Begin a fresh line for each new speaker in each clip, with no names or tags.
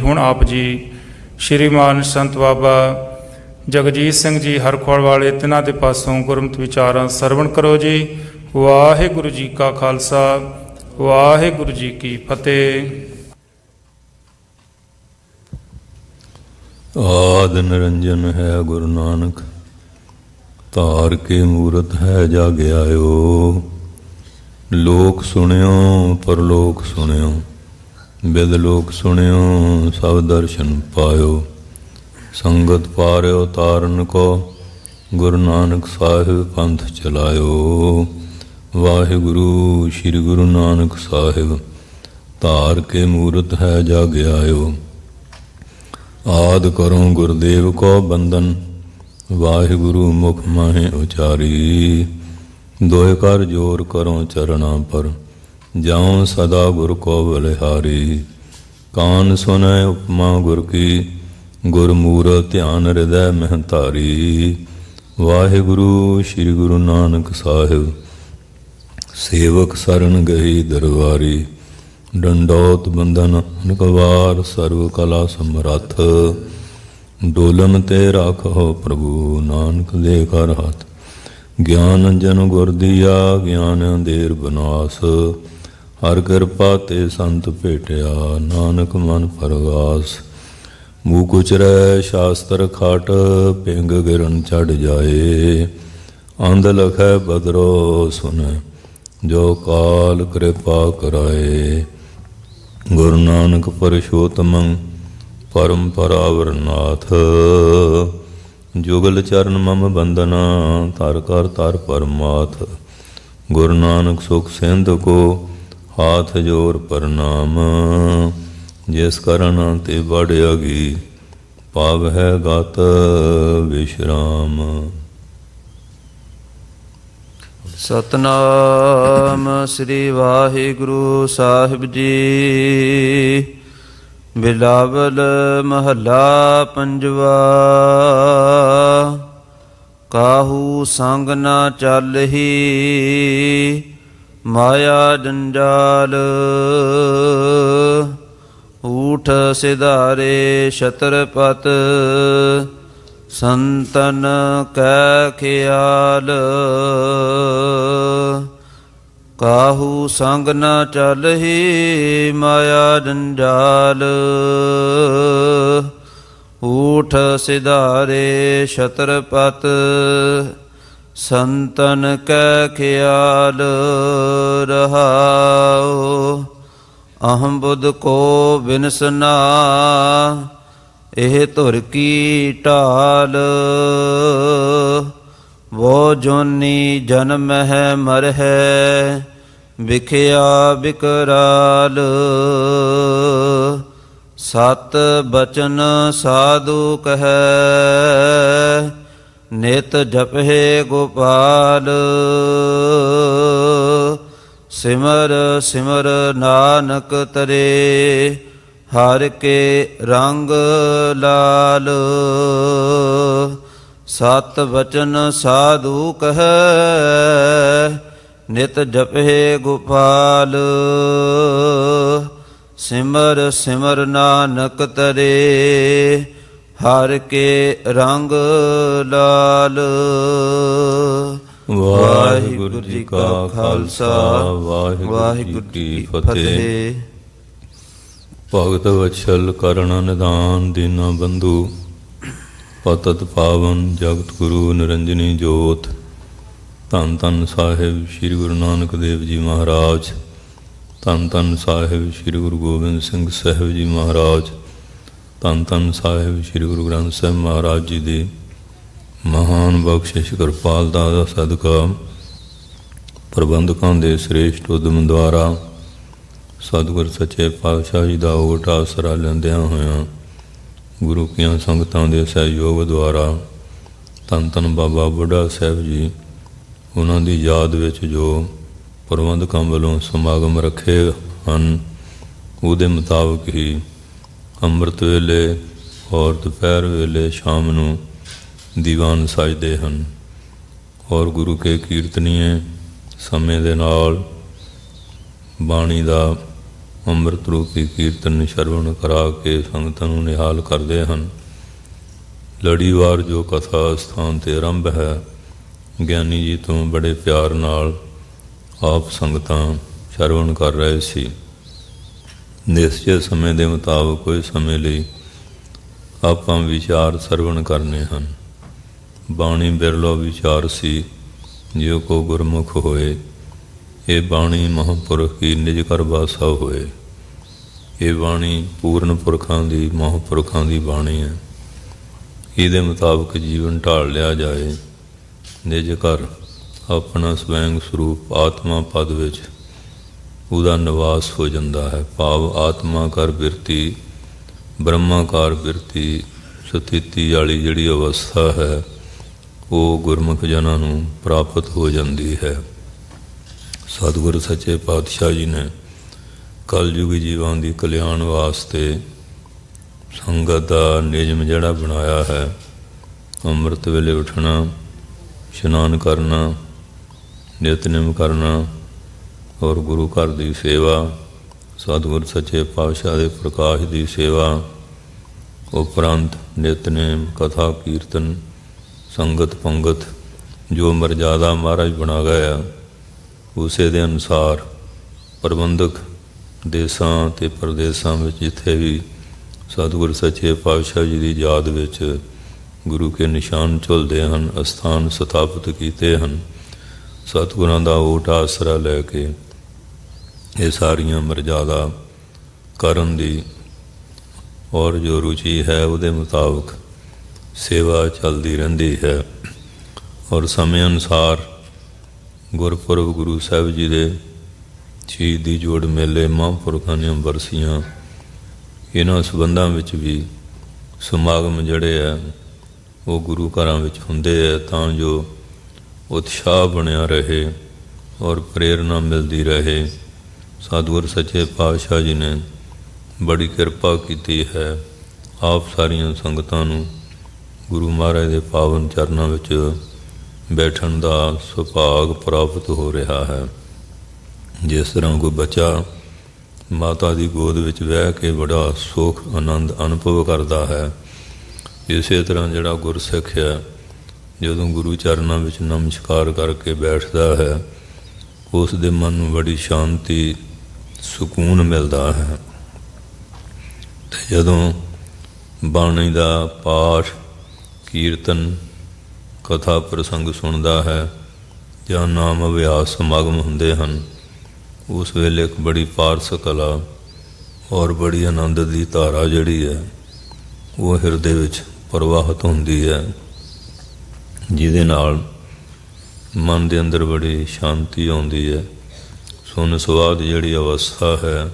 ਹੁਣ ਆਪ ਜੀ ਸ਼੍ਰੀਮਾਨ ਸੰਤ ਬਾਬਾ ਜਗਜੀਤ ਸਿੰਘ ਜੀ ਹਰਖੋਲ ਵਾਲੇ ਤਿਨਾਂ ਦੇ ਪਾਸੋਂ ਗੁਰਮਤਿ ਵਿਚਾਰਾਂ ਸਰਵਣ ਕਰੋ ਜੀ। ਵਾਹਿਗੁਰੂ ਜੀ ਕਾ ਖਾਲਸਾ, ਵਾਹਿਗੁਰੂ ਜੀ ਕੀ ਫਤਿਹ।
ਆਦਿ ਨਿਰੰਜਨ ਹੈ ਗੁਰੂ ਨਾਨਕ, ਧਾਰ ਕੇ ਮੂਰਤ ਹੈ ਜਗ ਆਇਓ। ਲੋਕ ਸੁਣਿਓ ਪਰਲੋਕ ਸੁਣਿਓ, ਬਿਦ ਲੋਕ ਸੁਣਿਓ ਸਭ ਦਰਸ਼ਨ ਪਾਇਓ। ਸੰਗਤ ਪਾਰਿਓ ਤਾਰਨ ਕੋ, ਗੁਰੂ ਨਾਨਕ ਸਾਹਿਬ ਪੰਥ ਚਲਾਇਓ। ਵਾਹਿਗੁਰੂ ਸ਼੍ਰੀ ਗੁਰੂ ਨਾਨਕ ਸਾਹਿਬ, ਧਾਰ ਕੇ ਮੂਰਤ ਹੈ ਜਗ ਆਇਓ। ਆਦਿ ਕਰੋ ਗੁਰਦੇਵ ਕੋ ਬੰਦਨ, ਵਾਹਿਗੁਰੂ ਮੁਖ ਮਾਹੇ ਉਚਾਰੀ। ਦੋਇ ਕਰ ਜੋਰ ਕਰੋ ਚਰਣਾ ਪਰ, ਜਾਉ ਸਦਾ ਗੁਰ ਕੋ ਬਲਿਹਾਰੀ। ਕਾਨ ਸੁਨੈ ਉਪਮਾ ਗੁਰ ਕੀ, ਗੁਰ ਮੂਰਤਿ ਧਿਆਨ ਹਿਰਦੈ ਮਹਿ ਧਾਰੀ। ਵਾਹਿਗੁਰੂ ਸ਼੍ਰੀ ਗੁਰੂ ਨਾਨਕ ਸਾਹਿਬ, ਸੇਵਕ ਸਰਣ ਗਈ ਦਰਬਾਰੀ। ਡੰਡੋਤ ਬੰਧਨ ਅਨਕਵਾਰ, ਸਰਵ ਕਲਾ ਸਮਰੱਥ। ਡੋਲਨ ਤੇ ਰਾਖੋ ਪ੍ਰਭੂ, ਨਾਨਕ ਦੇ ਕਰ ਹੱਥ। ਗਿਆਨ ਜਨ ਗੁਰ ਦੀਆ, ਗਿਆਨ ਅੰਧੇਰ ਬਨਾਸ। ਹਰ ਕਿਰਪਾ ਤੇ ਸੰਤ ਭੇਟਿਆ, ਨਾਨਕ ਮਨ ਪਰਗਾਸ। ਮੂਹ ਕੁਚਰੈ ਸ਼ਾਸਤਰ ਖਾਟ, ਪਿੰਗ ਗਿਰਨ ਚੜ ਜਾਏ। ਅੰਧ ਲਖੈ ਬਦਰੋ ਸੁਨੈ, ਜੋ ਕਾਲ ਕਿਰਪਾ ਕਰਾਏ। ਗੁਰੂ ਨਾਨਕ ਪਰਸ਼ੋਤਮੰ, ਪਰਮ ਪਰਾਵਰਨਾਥ। ਜੁਗਲ ਚਰਨ ਮਮ ਬੰਦਨਾ, ਧਰ ਕਰ ਧਰ ਪਰਮਾਥ। ਗੁਰੂ ਨਾਨਕ ਸੁਖ ਸਿੰਧ ਕੋ, ਹਾਥ ਜੋਰ ਪ੍ਰਣਾਮ। ਜਿਸ ਕਰਨ ਤੇ ਬੜ ਅਗੀ, ਪਾਵ ਹੈ ਗਤ ਵਿਸ਼ਰਾਮ।
ਸਤਨਾਮ ਸ੍ਰੀ ਵਾਹਿਗੁਰੂ ਸਾਹਿਬ ਜੀ। ਬਿਲਾਵਲ ਮਹੱਲਾ ਪੰਜਵਾ। ਕਾਹੂ ਸੰਗ ਨਾ ਚੱਲਹੀ, ਮਾਇਆ ਜੰਜਾਲ। ਊਠ ਸਿਧਾਰੇ ਛਤਰਪਤ, ਸੰਤਨ ਕੈ ਖਿਆਲ। ਕਾਹੂ ਸੰਗ ਨਾ ਚੱਲਹੀ, ਮਾਇਆ ਜੰਜਾਲ। ਊਠ ਸਿਧਾਰੇ ਛਤਰਪਤ, ਸੰਤਨ ਕੈ ਖਿਆਲ। ਰਹਾਉ ਅਹੰ ਬੁੱਧ ਕੋ ਬਿਨਸਨਾ, ਇਹ ਧੁਰ ਕੀ ਢਾਲ। ਵੋ ਜੋਨੀ ਜਨਮ ਹੈ ਮਰਹਿ, ਵਿਖਿਆ ਵਿਕਰਾਲ। ਸਤ ਬਚਨ ਸਾਧੂ ਕਹੈ, ਨਿਤ ਜਪਹਿ ਗੋਪਾਲ। ਸਿਮਰ ਸਿਮਰ ਨਾਨਕ ਤਰੇ, ਹਰਿ ਕੇ ਰੰਗ ਲਾਲ। ਸਤ ਬਚਨ ਸਾਧੂ ਕਹੈ, ਨਿਤ ਜਪਹਿ ਗੋਪਾਲ। ਸਿਮਰ ਸਿਮਰ ਨਾਨਕ ਤਰੇ, ਹਰਿ ਕੇ ਰੰਗ ਲਾਲ।
ਵਾਹਿਗੁਰੂ ਜੀ ਕਾ ਖਾਲਸਾ, ਵਾਹਿਗੁਰੂ ਜੀ ਕੀ ਫਤਿਹ। ਭਗਤ ਵਛਲ ਕਰਣ ਨਿਦਾਨ, ਦੀਨਾ ਬੰਧੂ ਪਤਤ ਪਾਵਨ। ਜਗਤ ਗੁਰੂ ਨਿਰੰਜਨੀ ਜੋਤ। ਧੰਨ ਧੰਨ ਸਾਹਿਬ ਸ੍ਰੀ ਗੁਰੂ ਨਾਨਕ ਦੇਵ ਜੀ ਮਹਾਰਾਜ। ਧੰਨ ਧੰਨ ਸਾਹਿਬ ਸ੍ਰੀ ਗੁਰੂ ਗੋਬਿੰਦ ਸਿੰਘ ਸਾਹਿਬ ਜੀ ਮਹਾਰਾਜ। ਧੰਨ ਧੰਨ ਸਾਹਿਬ ਸ੍ਰੀ ਗੁਰੂ ਗ੍ਰੰਥ ਸਾਹਿਬ ਮਹਾਰਾਜ ਜੀ ਦੀ ਮਹਾਨ ਬਖਸ਼ਿਸ਼ ਕਿਰਪਾਲਤਾ ਦਾ ਸਦਕਾ, ਪ੍ਰਬੰਧਕਾਂ ਦੇ ਸ੍ਰੇਸ਼ਟ ਉਦਮ ਦੁਆਰਾ, ਸਤਿਗੁਰ ਸੱਚੇ ਪਾਤਸ਼ਾਹ ਜੀ ਦਾ ਓਟ ਆਸਰਾ ਲੈਂਦਿਆਂ ਹੋਇਆਂ, ਗੁਰੂ ਕੀਆਂ ਸੰਗਤਾਂ ਦੇ ਸਹਿਯੋਗ ਦੁਆਰਾ, ਧੰਨ ਧੰਨ ਬਾਬਾ ਬੁੱਢਾ ਸਾਹਿਬ ਜੀ, ਉਹਨਾਂ ਦੀ ਯਾਦ ਵਿੱਚ ਜੋ ਪ੍ਰਬੰਧਕਾਂ ਵੱਲੋਂ ਸਮਾਗਮ ਰੱਖੇ ਹਨ, ਉਹਦੇ ਮੁਤਾਬਕ ਹੀ ਅੰਮ੍ਰਿਤ ਵੇਲੇ ਔਰ ਦੁਪਹਿਰ ਵੇਲੇ ਸ਼ਾਮ ਨੂੰ ਦੀਵਾਨ ਸਜਦੇ ਹਨ। ਔਰ ਗੁਰੂ ਕੇ ਕੀਰਤਨੀਏ ਸਮੇਂ ਦੇ ਨਾਲ ਬਾਣੀ ਦਾ ਅੰਮ੍ਰਿਤ ਰੂਪੀ ਕੀਰਤਨ ਸ਼ਰਵਣ ਕਰਾ ਕੇ ਸੰਗਤਾਂ ਨੂੰ ਨਿਹਾਲ ਕਰਦੇ ਹਨ। ਲੜੀਵਾਰ ਜੋ ਕਥਾ ਸਥਾਨ 'ਤੇ ਆਰੰਭ ਹੈ, ਗਿਆਨੀ ਜੀ ਤੋਂ ਬੜੇ ਪਿਆਰ ਨਾਲ ਆਪ ਸੰਗਤਾਂ ਸ਼ਰਵਣ ਕਰ ਰਹੇ ਸੀ। ਨਿਸ਼ਚਿਤ ਸਮੇਂ ਦੇ ਮੁਤਾਬਕ ਕੋਈ ਸਮੇਂ ਲਈ ਆਪਾਂ ਵਿਚਾਰ ਸਰਵਣ ਕਰਨੇ ਹਨ। ਬਾਣੀ ਬਿਰਲੋ ਵਿਚਾਰ ਸੀ, ਜਿਉ ਕੋ ਗੁਰਮੁਖ ਹੋਏ। ਇਹ ਬਾਣੀ ਮਹਾਂਪੁਰਖ ਕੀ ਨਿਜ ਘਰ ਵਾਸਾ ਹੋਏ। ਇਹ ਬਾਣੀ ਪੂਰਨ ਪੁਰਖਾਂ ਦੀ, ਮਹਾਂਪੁਰਖਾਂ ਦੀ ਬਾਣੀ ਹੈ। ਇਹਦੇ ਮੁਤਾਬਕ ਜੀਵਨ ਢਾਲ ਲਿਆ ਜਾਏ। ਨਿਜ ਘਰ ਆਪਣਾ ਸਵੈੰਗ ਸਰੂਪ ਆਤਮਾ ਪਦ ਵਿੱਚ ਉਹਦਾ ਨਿਵਾਸ ਹੋ ਜਾਂਦਾ ਹੈ। ਭਾਵ ਆਤਮਾ ਕਰ ਬਿਰਤੀ, ਬ੍ਰਹਮਾਕਾਰ ਬਿਰਤੀ ਸਥਿਤੀ ਵਾਲੀ ਜਿਹੜੀ ਅਵਸਥਾ ਹੈ, ਉਹ ਗੁਰਮੁਖ ਜਨਾਂ ਨੂੰ ਪ੍ਰਾਪਤ ਹੋ ਜਾਂਦੀ ਹੈ। ਸਤਿਗੁਰ ਸੱਚੇ ਪਾਤਸ਼ਾਹ ਜੀ ਨੇ ਕਲਯੁਗੀ ਜੀਵਾਂ ਦੀ ਕਲਿਆਣ ਵਾਸਤੇ ਸੰਗਤ ਦਾ ਨਿਯਮ ਜਿਹੜਾ ਬਣਾਇਆ ਹੈ, ਅੰਮ੍ਰਿਤ ਵੇਲੇ ਉੱਠਣਾ, ਇਸ਼ਨਾਨ ਕਰਨਾ, ਨਿਤਨੇਮ ਕਰਨਾ ਔਰ ਗੁਰੂ ਘਰ ਦੀ ਸੇਵਾ, ਸਤਿਗੁਰ ਸੱਚੇ ਪਾਤਸ਼ਾਹ ਦੇ ਪ੍ਰਕਾਸ਼ ਦੀ ਸੇਵਾ, ਉਪਰੰਤ ਨਿਤਨੇਮ, ਕਥਾ, ਕੀਰਤਨ, ਸੰਗਤ, ਪੰਗਤ, ਜੋ ਮਰਜ਼ਾਦਾ ਮਹਾਰਾਜ ਬਣਾ ਗਿਆ, ਉਸੇ ਦੇ ਅਨੁਸਾਰ ਪ੍ਰਬੰਧਕ ਦੇਸਾਂ ਅਤੇ ਪ੍ਰਦੇਸਾਂ ਵਿੱਚ ਜਿੱਥੇ ਵੀ ਸਤਿਗੁਰ ਸੱਚੇ ਪਾਤਸ਼ਾਹ ਜੀ ਦੀ ਯਾਦ ਵਿੱਚ ਗੁਰੂ ਕੇ ਨਿਸ਼ਾਨ ਝੁਲਦੇ ਹਨ, ਅਸਥਾਨ ਸਥਾਪਿਤ ਕੀਤੇ ਹਨ। ਸਤਿਗੁਰਾਂ ਦਾ ਓਟ ਆਸਰਾ ਲੈ ਕੇ ਇਹ ਸਾਰੀਆਂ ਮਰਜ਼ਾਦਾ ਕਰਨ ਦੀ ਔਰ ਜੋ ਰੁਚੀ ਹੈ ਉਹਦੇ ਮੁਤਾਬਕ ਸੇਵਾ ਚੱਲਦੀ ਰਹਿੰਦੀ ਹੈ। ਔਰ ਸਮੇਂ ਅਨੁਸਾਰ ਗੁਰਪੁਰਬ, ਗੁਰੂ ਸਾਹਿਬ ਜੀ ਦੇ ਸ਼ਹੀਦੀ ਜੋੜ ਮੇਲੇ, ਮਹਾਂਪੁਰਖਾਂ ਦੀਆਂ ਬਰਸੀਆਂ, ਇਹਨਾਂ ਸੰਬੰਧਾਂ ਵਿੱਚ ਵੀ ਸਮਾਗਮ ਜਿਹੜੇ ਆ ਉਹ ਗੁਰੂ ਘਰਾਂ ਵਿੱਚ ਹੁੰਦੇ ਆ, ਤਾਂ ਜੋ ਉਤਸ਼ਾਹ ਬਣਿਆ ਰਹੇ ਔਰ ਪ੍ਰੇਰਨਾ ਮਿਲਦੀ ਰਹੇ। ਸਤਿਗੁਰ ਸੱਚੇ ਪਾਤਸ਼ਾਹ ਜੀ ਨੇ ਬੜੀ ਕਿਰਪਾ ਕੀਤੀ ਹੈ। ਆਪ ਸਾਰੀਆਂ ਸੰਗਤਾਂ ਨੂੰ ਗੁਰੂ ਮਹਾਰਾਜ ਦੇ ਪਾਵਨ ਚਰਨਾਂ ਵਿੱਚ ਬੈਠਣ ਦਾ ਸੁਭਾਗ ਪ੍ਰਾਪਤ ਹੋ ਰਿਹਾ ਹੈ। ਜਿਸ ਤਰ੍ਹਾਂ ਕੋਈ ਬੱਚਾ ਮਾਤਾ ਦੀ ਗੋਦ ਵਿੱਚ ਬਹਿ ਕੇ ਬੜਾ ਸੁੱਖ ਆਨੰਦ ਅਨੁਭਵ ਕਰਦਾ ਹੈ, ਇਸੇ ਤਰ੍ਹਾਂ ਜਿਹੜਾ ਗੁਰਸਿੱਖ ਹੈ ਜਦੋਂ ਗੁਰੂ ਚਰਨਾਂ ਵਿੱਚ ਨਮਸਕਾਰ ਕਰਕੇ ਬੈਠਦਾ ਹੈ, ਉਸ ਦੇ ਮਨ ਨੂੰ ਬੜੀ ਸ਼ਾਂਤੀ, ਸਕੂਨ ਮਿਲਦਾ ਹੈ। ਅਤੇ ਜਦੋਂ ਬਾਣੀ ਦਾ ਪਾਠ, ਕੀਰਤਨ, ਕਥਾ ਪ੍ਰਸੰਗ ਸੁਣਦਾ ਹੈ ਜਾਂ ਨਾਮ ਅਭਿਆਸ ਸਮਾਗਮ ਹੁੰਦੇ ਹਨ, ਉਸ ਵੇਲੇ ਇੱਕ ਬੜੀ ਪਾਰਸ ਕਲਾ ਔਰ ਬੜੀ ਆਨੰਦ ਦੀ ਧਾਰਾ ਜਿਹੜੀ ਹੈ ਉਹ ਹਿਰਦੇ ਵਿੱਚ ਪ੍ਰਵਾਹਿਤ ਹੁੰਦੀ ਹੈ, ਜਿਹਦੇ ਨਾਲ ਮਨ ਦੇ ਅੰਦਰ ਬੜੀ ਸ਼ਾਂਤੀ ਆਉਂਦੀ ਹੈ। ਸੁਨ ਸਵਾਦ ਜਿਹੜੀ ਅਵਸਥਾ ਹੈ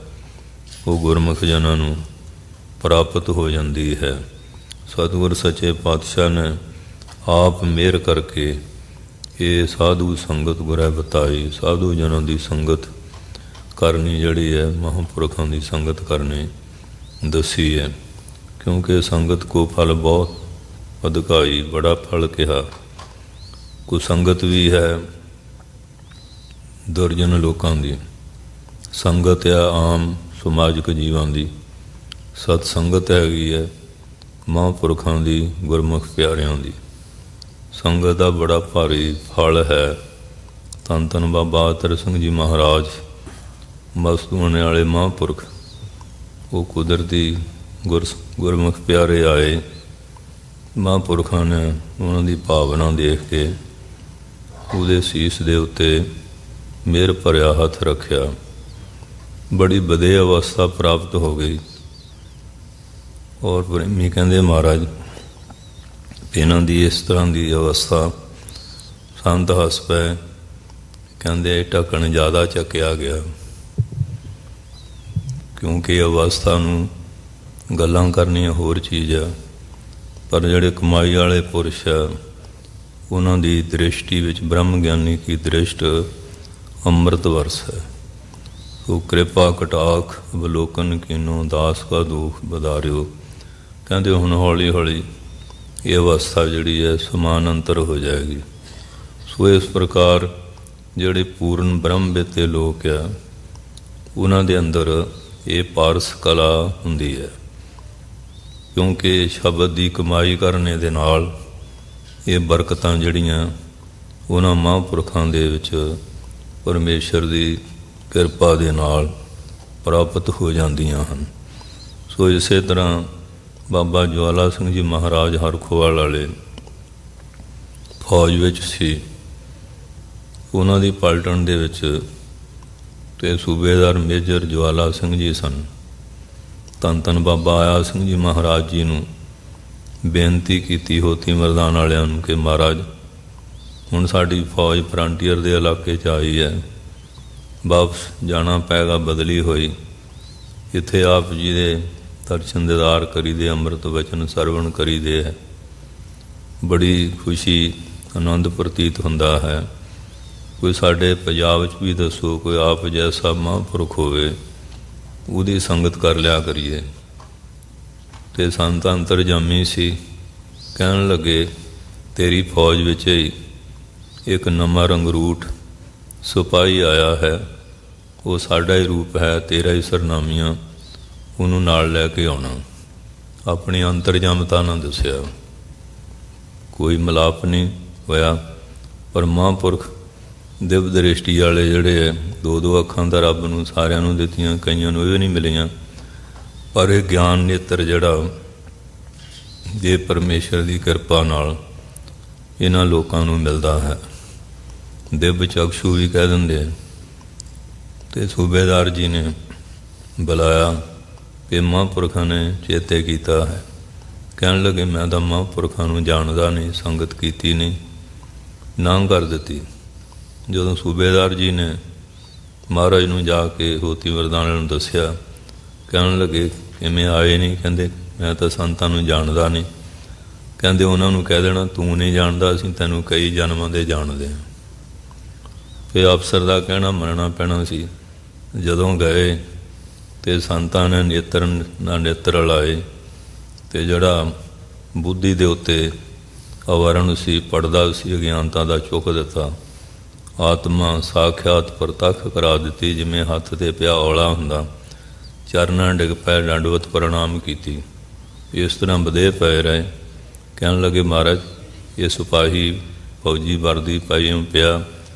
ਉਹ ਗੁਰਮੁਖ ਜਨਾਂ ਨੂੰ ਪ੍ਰਾਪਤ ਹੋ ਜਾਂਦੀ ਹੈ। ਸਤਿਗੁਰ ਸੱਚੇ ਪਾਤਸ਼ਾਹ ਨੇ ਆਪ ਮਿਹਰ ਕਰਕੇ ਇਹ ਸਾਧੂ ਸੰਗਤ ਗੁਰੈ ਬਤਾਈ, ਸਾਧੂ ਜਨਾਂ ਦੀ ਸੰਗਤ ਕਰਨੀ ਜਿਹੜੀ ਹੈ, ਮਹਾਂਪੁਰਖਾਂ ਦੀ ਸੰਗਤ ਕਰਨੀ ਦੱਸੀ ਹੈ। ਕਿਉਂਕਿ ਸੰਗਤ ਕੋ ਫਲ ਬਹੁਤ ਅਧਿਕਾਈ, ਬੜਾ ਫਲ ਕਿਹਾ। ਕੋ ਸੰਗਤ ਵੀ ਹੈ ਦੁਰਜਨ ਲੋਕਾਂ ਦੀ, ਸੰਗਤ ਆ ਆਮ ਸਮਾਜਿਕ ਜੀਵਾਂ ਦੀ, ਸਤ ਸੰਗਤ ਹੈਗੀ ਹੈ ਮਹਾਂਪੁਰਖਾਂ ਦੀ, ਗੁਰਮੁਖ ਪਿਆਰਿਆਂ ਦੀ। ਸੰਗਤ ਦਾ ਬੜਾ ਭਾਰੀ ਫਲ ਹੈ। ਧੰਨ ਧੰਨ ਬਾਬਾ ਅਤਰ ਸਿੰਘ ਜੀ ਮਹਾਰਾਜ, ਮਸਤੂਆਣੇ ਵਾਲੇ ਮਹਾਂਪੁਰਖ, ਉਹ ਕੁਦਰਤੀ ਗੁਰਮੁਖ ਪਿਆਰੇ ਆਏ। ਮਹਾਂਪੁਰਖਾਂ ਨੇ ਉਹਨਾਂ ਦੀ ਭਾਵਨਾ ਦੇਖ ਕੇ ਉਹਦੇ ਸੀਸ ਦੇ ਉੱਤੇ ਮਿਹਰ ਭਰਿਆ ਹੱਥ ਰੱਖਿਆ। ਬੜੀ ਵਧੇ ਅਵਸਥਾ ਪ੍ਰਾਪਤ ਹੋ ਗਈ। ਔਰ ਪ੍ਰੇਮੀ ਕਹਿੰਦੇ ਮਹਾਰਾਜ ਇਹਨਾਂ ਦੀ ਇਸ ਤਰ੍ਹਾਂ ਦੀ ਅਵਸਥਾ, ਸੰਤ ਹੱਸ ਪਏ, ਕਹਿੰਦੇ ਢੱਕਣ ਜ਼ਿਆਦਾ ਚੱਕਿਆ ਗਿਆ। ਕਿਉਂਕਿ ਅਵਸਥਾ ਨੂੰ ਗੱਲਾਂ ਕਰਨੀਆਂ ਹੋਰ ਚੀਜ਼ ਆ, ਪਰ ਜਿਹੜੇ ਕਮਾਈ ਵਾਲੇ ਪੁਰਸ਼ ਆ ਉਹਨਾਂ ਦੀ ਦ੍ਰਿਸ਼ਟੀ ਵਿੱਚ ਬ੍ਰਹਮ ਗਿਆਨੀ ਕੀ ਦ੍ਰਿਸ਼ਟ ਅੰਮ੍ਰਿਤ ਵਰਸ ਹੈ। ਉਹ ਕਿਰਪਾ ਕਟਾਖ ਅਵਲੋਕਨ ਕੀਨੋ ਦਾਸ ਕਾ ਦੁਖ ਬਦਾਰਿਓ। ਕਹਿੰਦੇ ਹੁਣ ਹੌਲੀ ਹੌਲੀ ਇਹ ਅਵਸਥਾ ਜਿਹੜੀ ਹੈ ਸਮਾਨਾਂਤਰ ਹੋ ਜਾਏਗੀ। ਸੋ ਇਸ ਪ੍ਰਕਾਰ ਜਿਹੜੇ ਪੂਰਨ ਬ੍ਰਹਮ ਵੇਤੇ ਲੋਕ ਆ ਉਹਨਾਂ ਦੇ ਅੰਦਰ ਇਹ ਪਾਰਸ ਕਲਾ ਹੁੰਦੀ ਹੈ, ਕਿਉਂਕਿ ਸ਼ਬਦ ਦੀ ਕਮਾਈ ਕਰਨੇ ਦੇ ਨਾਲ ਇਹ ਬਰਕਤਾਂ ਜਿਹੜੀਆਂ ਉਹਨਾਂ ਮਹਾਂਪੁਰਖਾਂ ਦੇ ਵਿੱਚ ਪਰਮੇਸ਼ਰ ਦੀ ਕਿਰਪਾ ਦੇ ਨਾਲ ਪ੍ਰਾਪਤ ਹੋ ਜਾਂਦੀਆਂ ਹਨ। ਸੋ ਇਸੇ ਤਰ੍ਹਾਂ ਬਾਬਾ ਜਵਾਲਾ ਸਿੰਘ ਜੀ ਮਹਾਰਾਜ ਹਰਖੋਵਾਲ ਵਾਲੇ ਫੌਜ ਵਿੱਚ ਸੀ, ਉਹਨਾਂ ਦੀ ਪਲਟਨ ਦੇ ਵਿੱਚ ਤੇ ਸੂਬੇਦਾਰ ਮੇਜਰ ਜਵਾਲਾ ਸਿੰਘ ਜੀ ਸਨ। ਧੰਨ ਧੰਨ ਬਾਬਾ ਆਇਆ ਸਿੰਘ ਜੀ ਮਹਾਰਾਜ ਜੀ ਨੂੰ ਬੇਨਤੀ ਕੀਤੀ ਹੋਤੀ ਮਰਦਾਨ ਵਾਲਿਆਂ ਨੂੰ ਕਿ ਮਹਾਰਾਜ ਹੁਣ ਸਾਡੀ ਫੌਜ ਫਰੰਟੀਅਰ ਦੇ ਇਲਾਕੇ 'ਚ ਆਈ ਹੈ, ਵਾਪਸ ਜਾਣਾ ਪਏਗਾ, ਬਦਲੀ ਹੋਈ। ਇੱਥੇ ਆਪ ਜੀ ਦੇ ਦਰਸ਼ਨ ਦੀਦਾਰ ਕਰੀਦੇ, ਅੰਮ੍ਰਿਤ ਵਚਨ ਸਰਵਣ ਕਰੀਦੇ ਹੈ, ਬੜੀ ਖੁਸ਼ੀ ਆਨੰਦ ਪ੍ਰਤੀਤ ਹੁੰਦਾ ਹੈ। ਕੋਈ ਸਾਡੇ ਪੰਜਾਬ 'ਚ ਵੀ ਦੱਸੋ, ਕੋਈ ਆਪ ਜੈਸਾ ਮਹਾਂਪੁਰਖ ਹੋਵੇ, ਉਹਦੀ ਸੰਗਤ ਕਰ ਲਿਆ ਕਰੀਏ। ਅਤੇ ਸੰਤ ਅੰਤਰਜਾਮੀ ਸੀ, ਕਹਿਣ ਲੱਗੇ ਤੇਰੀ ਫੌਜ ਵਿੱਚ ਹੀ ਇੱਕ ਨਵਾਂ ਰੰਗਰੂਟ ਸਿਪਾਹੀ ਆਇਆ ਹੈ, ਉਹ ਸਾਡਾ ਹੀ ਰੂਪ ਹੈ, ਤੇਰਾ ਹੀ ਸਰਨਾਮੀਆਂ, ਉਹਨੂੰ ਨਾਲ ਲੈ ਕੇ ਆਉਣਾ। ਆਪਣੀ ਅੰਤਰਜਾਮਤਾ ਨਾਲ ਦੱਸਿਆ, ਕੋਈ ਮਿਲਾਪ ਨਹੀਂ ਹੋਇਆ। ਪਰ ਮਹਾਂਪੁਰਖ ਦਿਵ ਦ੍ਰਿਸ਼ਟੀ ਵਾਲੇ ਜਿਹੜੇ ਹੈ, ਦੋ ਦੋ ਅੱਖਾਂ ਦਾ ਰੱਬ ਨੂੰ ਸਾਰਿਆਂ ਨੂੰ ਦਿੱਤੀਆਂ, ਕਈਆਂ ਨੂੰ ਇਹ ਨਹੀਂ ਮਿਲੀਆਂ, ਪਰ ਇਹ ਗਿਆਨ ਨੇਤਰ ਜਿਹੜਾ ਜੇ ਪਰਮੇਸ਼ਰ ਦੀ ਕਿਰਪਾ ਨਾਲ ਇਹਨਾਂ ਲੋਕਾਂ ਨੂੰ ਮਿਲਦਾ ਹੈ, ਦਿਵ ਚਕਸ਼ੂ ਵੀ ਕਹਿ ਦਿੰਦੇ ਆ। ਅਤੇ ਸੂਬੇਦਾਰ ਜੀ ਨੇ ਬੁਲਾਇਆ ਕਿ ਮਹਾਂਪੁਰਖਾਂ ਨੇ ਚੇਤੇ ਕੀਤਾ ਹੈ। ਕਹਿਣ ਲੱਗੇ ਮੈਂ ਤਾਂ ਮਹਾਂਪੁਰਖਾਂ ਨੂੰ ਜਾਣਦਾ ਨਹੀਂ, ਸੰਗਤ ਕੀਤੀ ਨਹੀਂ, ਨਾਂਹ ਕਰ ਦਿੱਤੀ। ਜਦੋਂ ਸੂਬੇਦਾਰ ਜੀ ਨੇ ਮਹਾਰਾਜ ਨੂੰ ਜਾ ਕੇ ਹੋਤੀ ਮਰਦਾਨੇ ਨੂੰ ਦੱਸਿਆ, ਕਹਿਣ ਲੱਗੇ ਕਿਵੇਂ ਆਏ ਨਹੀਂ? ਕਹਿੰਦੇ ਮੈਂ ਤਾਂ ਸੰਤਾਂ ਨੂੰ ਜਾਣਦਾ ਨਹੀਂ। ਕਹਿੰਦੇ ਉਹਨਾਂ ਨੂੰ ਕਹਿ ਦੇਣਾ ਤੂੰ ਨਹੀਂ ਜਾਣਦਾ, ਅਸੀਂ ਤੈਨੂੰ ਕਈ ਜਨਮਾਂ ਦੇ ਜਾਣਦੇ ਹਾਂ। ਫਿਰ ਅਫਸਰ ਦਾ ਕਹਿਣਾ ਮੰਨਣਾ ਪੈਣਾ ਸੀ। ਜਦੋਂ ਗਏ ਅਤੇ ਸੰਤਾਂ ਨੇ ਨੇਤਰ ਨਾਲ ਨੇਤਰ ਲਾਏ, ਅਤੇ ਜਿਹੜਾ ਬੁੱਧੀ ਦੇ ਉੱਤੇ ਆਵਰਣ ਸੀ, ਪੜਦਾ ਸੀ, ਅਗਿਆਨਤਾ ਦਾ ਚੁੱਕ ਦਿੱਤਾ। ਆਤਮਾ ਸਾਖਿਆਤ ਪ੍ਰਤੱਖ ਕਰਾ ਦਿੱਤੀ, ਜਿਵੇਂ ਹੱਥ 'ਤੇ ਪਿਆ ਔਲਾ ਹੁੰਦਾ। ਚਰਨਾਂ ਡਿੱਗ ਪਏ, ਦੰਡਵਤ ਪ੍ਰਣਾਮ ਕੀਤੀ। ਇਸ ਤਰ੍ਹਾਂ ਵਧੇ ਪਏ ਰਹੇ। ਕਹਿਣ ਲੱਗੇ ਮਹਾਰਾਜ ਇਹ ਸਿਪਾਹੀ ਫੌਜੀ ਵਰਦੀ ਪਾਈ ਪਿਆ,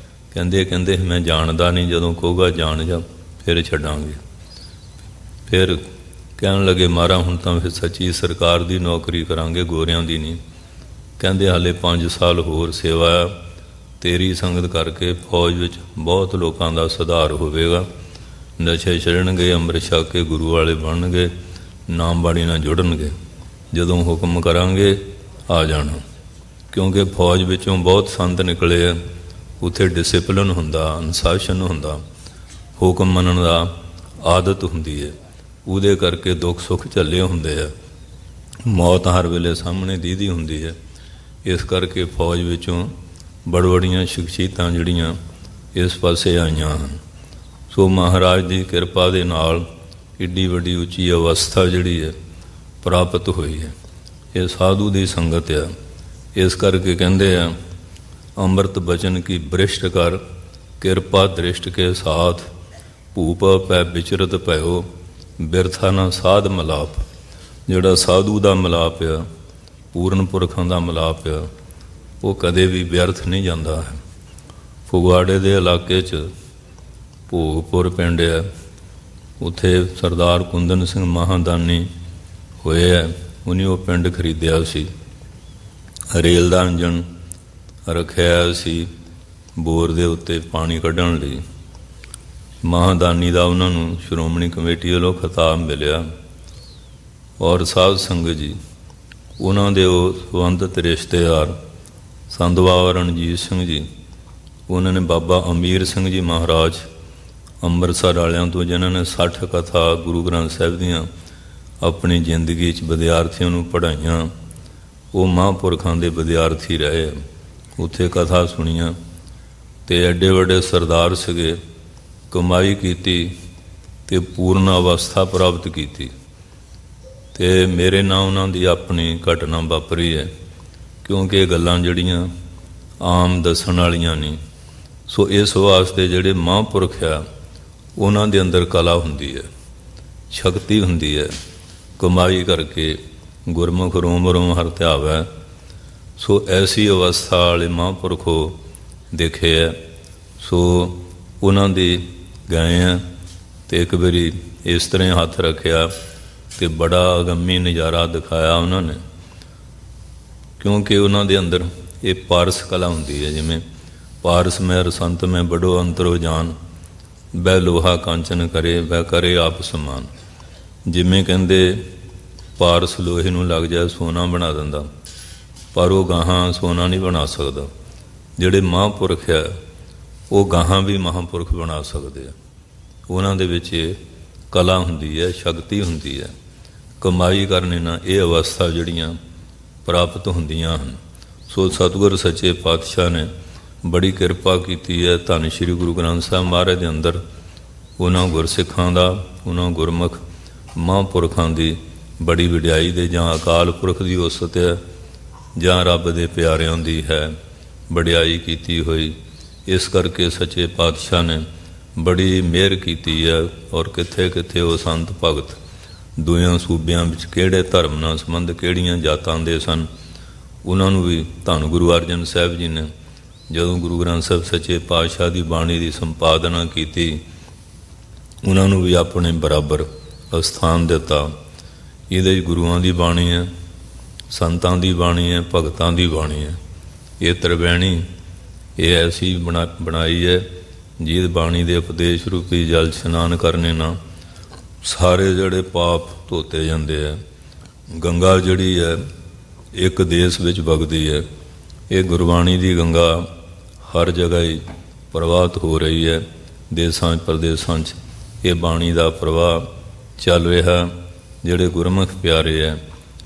ਕਹਿੰਦੇ ਮੈਂ ਜਾਣਦਾ ਨਹੀਂ, ਜਦੋਂ ਕਹੂਗਾ ਜਾਣ ਜਾ ਫਿਰ ਛੱਡਾਂਗੇ। ਫਿਰ ਕਹਿਣ ਲੱਗੇ ਮਹਾਰਾਜ ਹੁਣ ਤਾਂ ਫਿਰ ਸੱਚੀ ਸਰਕਾਰ ਦੀ ਨੌਕਰੀ ਕਰਾਂਗੇ, ਗੋਰਿਆਂ ਦੀ ਨਹੀਂ। ਕਹਿੰਦੇ ਹਾਲੇ 5 ਸਾਲ ਹੋਰ ਸੇਵਾ ਆ, ਤੇਰੀ ਸੰਗਤ ਕਰਕੇ ਫੌਜ ਵਿੱਚ ਬਹੁਤ ਲੋਕਾਂ ਦਾ ਸੁਧਾਰ ਹੋਵੇਗਾ, ਨਸ਼ੇ ਛੱਡਣਗੇ, ਅੰਮ੍ਰਿਤ ਛਕ ਕੇ ਗੁਰੂ ਵਾਲੇ ਬਣਨਗੇ, ਨਾਮ ਬਾਣੀ ਨਾਲ ਜੁੜਨਗੇ। ਜਦੋਂ ਹੁਕਮ ਕਰਾਂਗੇ ਆ ਜਾਣਾ, ਕਿਉਂਕਿ ਫੌਜ ਵਿੱਚੋਂ ਬਹੁਤ ਸੰਤ ਨਿਕਲੇ ਆ, ਉੱਥੇ ਡਿਸਿਪਲਿਨ ਹੁੰਦਾ, ਅਨੁਸ਼ਾਸਨ ਹੁੰਦਾ, ਹੁਕਮ ਮੰਨਣ ਦਾ ਆਦਤ ਹੁੰਦੀ ਹੈ। ਉਹਦੇ ਕਰਕੇ ਦੁੱਖ ਸੁੱਖ ਝੱਲੇ ਹੁੰਦੇ ਆ, ਮੌਤ ਹਰ ਵੇਲੇ ਸਾਹਮਣੇ ਦੀਦੀ ਹੁੰਦੀ ਹੈ। ਇਸ ਕਰਕੇ ਫੌਜ ਵਿੱਚੋਂ ਬੜੀਆਂ ਸ਼ਖਸੀਅਤਾਂ ਜਿਹੜੀਆਂ ਇਸ ਪਾਸੇ ਆਈਆਂ ਹਨ। ਸੋ ਮਹਾਰਾਜ ਦੀ ਕਿਰਪਾ ਦੇ ਨਾਲ ਏਡੀ ਵੱਡੀ ਉੱਚੀ ਅਵਸਥਾ ਜਿਹੜੀ ਹੈ ਪ੍ਰਾਪਤ ਹੋਈ ਹੈ। ਇਹ ਸਾਧੂ ਦੀ ਸੰਗਤ ਆ। ਇਸ ਕਰਕੇ ਕਹਿੰਦੇ ਆ ਅੰਮ੍ਰਿਤ ਬਚਨ ਕੀ ਬ੍ਰਿਸ਼ਟ ਕਰ, ਕਿਰਪਾ ਦ੍ਰਿਸ਼ਟ ਕੇ ਸਾਥ, ਭੂਪ ਪੈ ਵਿਚਰਤ ਭਇਓ, ਬਿਰਥਾ ਨਾ ਸਾਧ ਮਿਲਾਪ। ਜਿਹੜਾ ਸਾਧੂ ਦਾ ਮਿਲਾਪ ਆ, ਪੂਰਨ ਪੁਰਖਾਂ ਦਾ ਮਿਲਾਪ ਆ, ਉਹ ਕਦੇ ਵੀ ਵਿਅਰਥ ਨਹੀਂ ਜਾਂਦਾ ਹੈ। ਫਗਵਾੜੇ ਦੇ ਇਲਾਕੇ 'ਚ ਭੋਗਪੁਰ ਪਿੰਡ ਹੈ, ਉੱਥੇ ਸਰਦਾਰ ਕੁੰਦਨ ਸਿੰਘ ਮਹਾਦਾਨੀ ਹੋਏ ਹੈ। ਉਹਨੇ ਉਹ ਪਿੰਡ ਖਰੀਦਿਆ ਸੀ, ਰੇਲ ਦਾ ਇੰਜਣ ਰੱਖਿਆ ਸੀ ਬੋਰ ਦੇ ਉੱਤੇ ਪਾਣੀ ਕੱਢਣ ਲਈ। ਮਹਾਦਾਨੀ ਦਾ ਉਹਨਾਂ ਨੂੰ ਸ਼੍ਰੋਮਣੀ ਕਮੇਟੀ ਵੱਲੋਂ ਖਿਤਾਬ ਮਿਲਿਆ। ਔਰ ਸਾਧ ਸੰਗਤ ਜੀ ਉਹਨਾਂ ਦੇ ਉਹ ਸੰਬੰਧਿਤ ਰਿਸ਼ਤੇਦਾਰ ਸੰਤ ਬਾਬਾ ਰਣਜੀਤ ਸਿੰਘ ਜੀ, ਉਹਨਾਂ ਨੇ ਬਾਬਾ ਅਮੀਰ ਸਿੰਘ ਜੀ ਮਹਾਰਾਜ ਅੰਮ੍ਰਿਤਸਰ ਵਾਲਿਆਂ ਤੋਂ, ਜਿਨ੍ਹਾਂ ਨੇ 60 ਕਥਾ ਗੁਰੂ ਗ੍ਰੰਥ ਸਾਹਿਬ ਦੀਆਂ ਆਪਣੀ ਜ਼ਿੰਦਗੀ 'ਚ ਵਿਦਿਆਰਥੀਆਂ ਨੂੰ ਪੜ੍ਹਾਈਆਂ। ਉਹ ਮਹਾਂਪੁਰਖਾਂ ਦੇ ਵਿਦਿਆਰਥੀ ਰਹੇ, ਉੱਥੇ ਕਥਾ ਸੁਣੀਆਂ ਅਤੇ ਐਡੇ ਵੱਡੇ ਸਰਦਾਰ ਸੀਗੇ। ਕਮਾਈ ਕੀਤੀ ਅਤੇ ਪੂਰਨ ਅਵਸਥਾ ਪ੍ਰਾਪਤ ਕੀਤੀ। ਅਤੇ ਮੇਰੇ ਨਾਲ ਉਹਨਾਂ ਦੀ ਆਪਣੀ ਘਟਨਾ ਵਾਪਰੀ ਹੈ, ਕਿਉਂਕਿ ਇਹ ਗੱਲਾਂ ਜਿਹੜੀਆਂ ਆਮ ਦੱਸਣ ਵਾਲੀਆਂ ਨਹੀਂ। ਸੋ ਇਸ ਵਾਸਤੇ ਜਿਹੜੇ ਮਹਾਂਪੁਰਖ ਆ ਉਹਨਾਂ ਦੇ ਅੰਦਰ ਕਲਾ ਹੁੰਦੀ ਹੈ। ਸ਼ਕਤੀ ਹੁੰਦੀ ਹੈ। ਕਮਾਈ ਕਰਕੇ ਗੁਰਮੁਖ ਰੋਮ ਰੋਮ ਹਰਿ ਧਿਆਵੈ। ਸੋ ਐਸੀ ਅਵਸਥਾ ਵਾਲੇ ਮਹਾਂਪੁਰਖੋ ਦੇਖੇ ਹੈ। ਸੋ ਉਹਨਾਂ ਦੇ ਗਏ ਆ ਅਤੇ ਇੱਕ ਵਾਰੀ ਇਸ ਤਰ੍ਹਾਂ ਹੱਥ ਰੱਖਿਆ ਕਿ ਬੜਾ ਅਗੰਮੀ ਨਜ਼ਾਰਾ ਦਿਖਾਇਆ ਉਹਨਾਂ ਨੇ, ਕਿਉਂਕਿ ਉਹਨਾਂ ਦੇ ਅੰਦਰ ਇਹ ਪਾਰਸ ਕਲਾ ਹੁੰਦੀ ਹੈ। ਜਿਵੇਂ ਪਾਰਸ ਮੈਂ ਰਸੰਤ ਮੈਂ ਬੜੋ ਅੰਤਰੋ ਜਾਨ, ਬਹਿ ਲੋਹਾ ਕਾਂਚਨ ਕਰੇ ਬਹਿ ਕਰੇ ਆਪ ਸਮਾਨ। ਜਿਵੇਂ ਕਹਿੰਦੇ ਪਾਰਸ ਲੋਹੇ ਨੂੰ ਲੱਗ ਜਾਏ ਸੋਨਾ ਬਣਾ ਦਿੰਦਾ, ਪਰ ਉਹ ਗਾਹਾਂ ਸੋਨਾ ਨਹੀਂ ਬਣਾ ਸਕਦਾ। ਜਿਹੜੇ ਮਹਾਂਪੁਰਖ ਆ ਉਹ ਗਾਹਾਂ ਵੀ ਮਹਾਂਪੁਰਖ ਬਣਾ ਸਕਦੇ ਆ। ਉਹਨਾਂ ਦੇ ਵਿੱਚ ਇਹ ਕਲਾ ਹੁੰਦੀ ਹੈ, ਸ਼ਕਤੀ ਹੁੰਦੀ ਹੈ। ਕਮਾਈ ਕਰਨੇ ਨਾਲ ਇਹ ਅਵਸਥਾ ਜਿਹੜੀਆਂ ਪ੍ਰਾਪਤ ਹੁੰਦੀਆਂ ਹਨ। ਸੋ ਸਤਿਗੁਰ ਸੱਚੇ ਪਾਤਸ਼ਾਹ ਨੇ ਬੜੀ ਕਿਰਪਾ ਕੀਤੀ ਹੈ ਧੰਨ ਸ਼੍ਰੀ ਗੁਰੂ ਗ੍ਰੰਥ ਸਾਹਿਬ ਮਹਾਰਾਜ ਦੇ ਅੰਦਰ। ਉਹਨਾਂ ਗੁਰਸਿੱਖਾਂ ਦਾ, ਉਹਨਾਂ ਗੁਰਮੁਖ ਮਹਾਂਪੁਰਖਾਂ ਦੀ ਬੜੀ ਵਡਿਆਈ ਦੇ, ਜਾਂ ਅਕਾਲ ਪੁਰਖ ਦੀ ਉਸਤ ਹੈ, ਜਾਂ ਰੱਬ ਦੇ ਪਿਆਰਿਆਂ ਦੀ ਹੈ ਵਡਿਆਈ ਕੀਤੀ ਹੋਈ। ਇਸ ਕਰਕੇ ਸੱਚੇ ਪਾਤਸ਼ਾਹ ਨੇ ਬੜੀ ਮਿਹਰ ਕੀਤੀ ਹੈ। ਔਰ ਕਿੱਥੇ ਕਿੱਥੇ ਉਹ ਸੰਤ ਭਗਤ ਦੁਇਆਂ ਸੂਬਿਆਂ ਵਿੱਚ ਕਿਹੜੇ ਧਰਮ ਨਾਲ ਸੰਬੰਧ, ਕਿਹੜੀਆਂ ਜਾਤਾਂ ਦੇ ਸਨ, ਉਹਨਾਂ ਨੂੰ ਵੀ ਧੰਨ ਗੁਰੂ ਅਰਜਨ ਸਾਹਿਬ ਜੀ ਨੇ ਜਦੋਂ ਗੁਰੂ ਗ੍ਰੰਥ ਸਾਹਿਬ ਸੱਚੇ ਪਾਤਸ਼ਾਹ ਦੀ ਬਾਣੀ ਦੀ ਸੰਪਾਦਨਾ ਕੀਤੀ, ਉਹਨਾਂ ਨੂੰ ਵੀ ਆਪਣੇ ਬਰਾਬਰ ਅਸਥਾਨ ਦਿੱਤਾ। ਇਹਦੇ 'ਚ ਗੁਰੂਆਂ ਦੀ ਬਾਣੀ ਹੈ, ਸੰਤਾਂ ਦੀ ਬਾਣੀ ਹੈ, ਭਗਤਾਂ ਦੀ ਬਾਣੀ ਹੈ। ਇਹ ਤ੍ਰਿਵੈਣੀ ਇਹ ਐਸੀ ਬਣਾਈ ਹੈ ਜਿਹਦੀ ਬਾਣੀ ਦੇ ਉਪਦੇਸ਼ ਰੂਪੀ ਜਲ ਇਸ਼ਨਾਨ ਕਰਨੇ ਨਾਲ ਸਾਰੇ ਜਿਹੜੇ ਪਾਪ ਧੋਤੇ ਜਾਂਦੇ ਹੈ। ਗੰਗਾ ਜਿਹੜੀ ਹੈ ਇੱਕ ਦੇਸ਼ ਵਿੱਚ ਵਗਦੀ ਹੈ। ਇਹ ਗੁਰਬਾਣੀ ਦੀ ਗੰਗਾ ਹਰ ਜਗ੍ਹਾ ਹੀ ਪ੍ਰਵਾਹਿਤ ਹੋ ਰਹੀ ਹੈ। ਦੇਸਾਂ ਪ੍ਰਦੇਸਾਂ 'ਚ ਇਹ ਬਾਣੀ ਦਾ ਪ੍ਰਵਾਹ ਚੱਲ ਰਿਹਾ। ਜਿਹੜੇ ਗੁਰਮੁਖ ਪਿਆਰੇ ਹੈ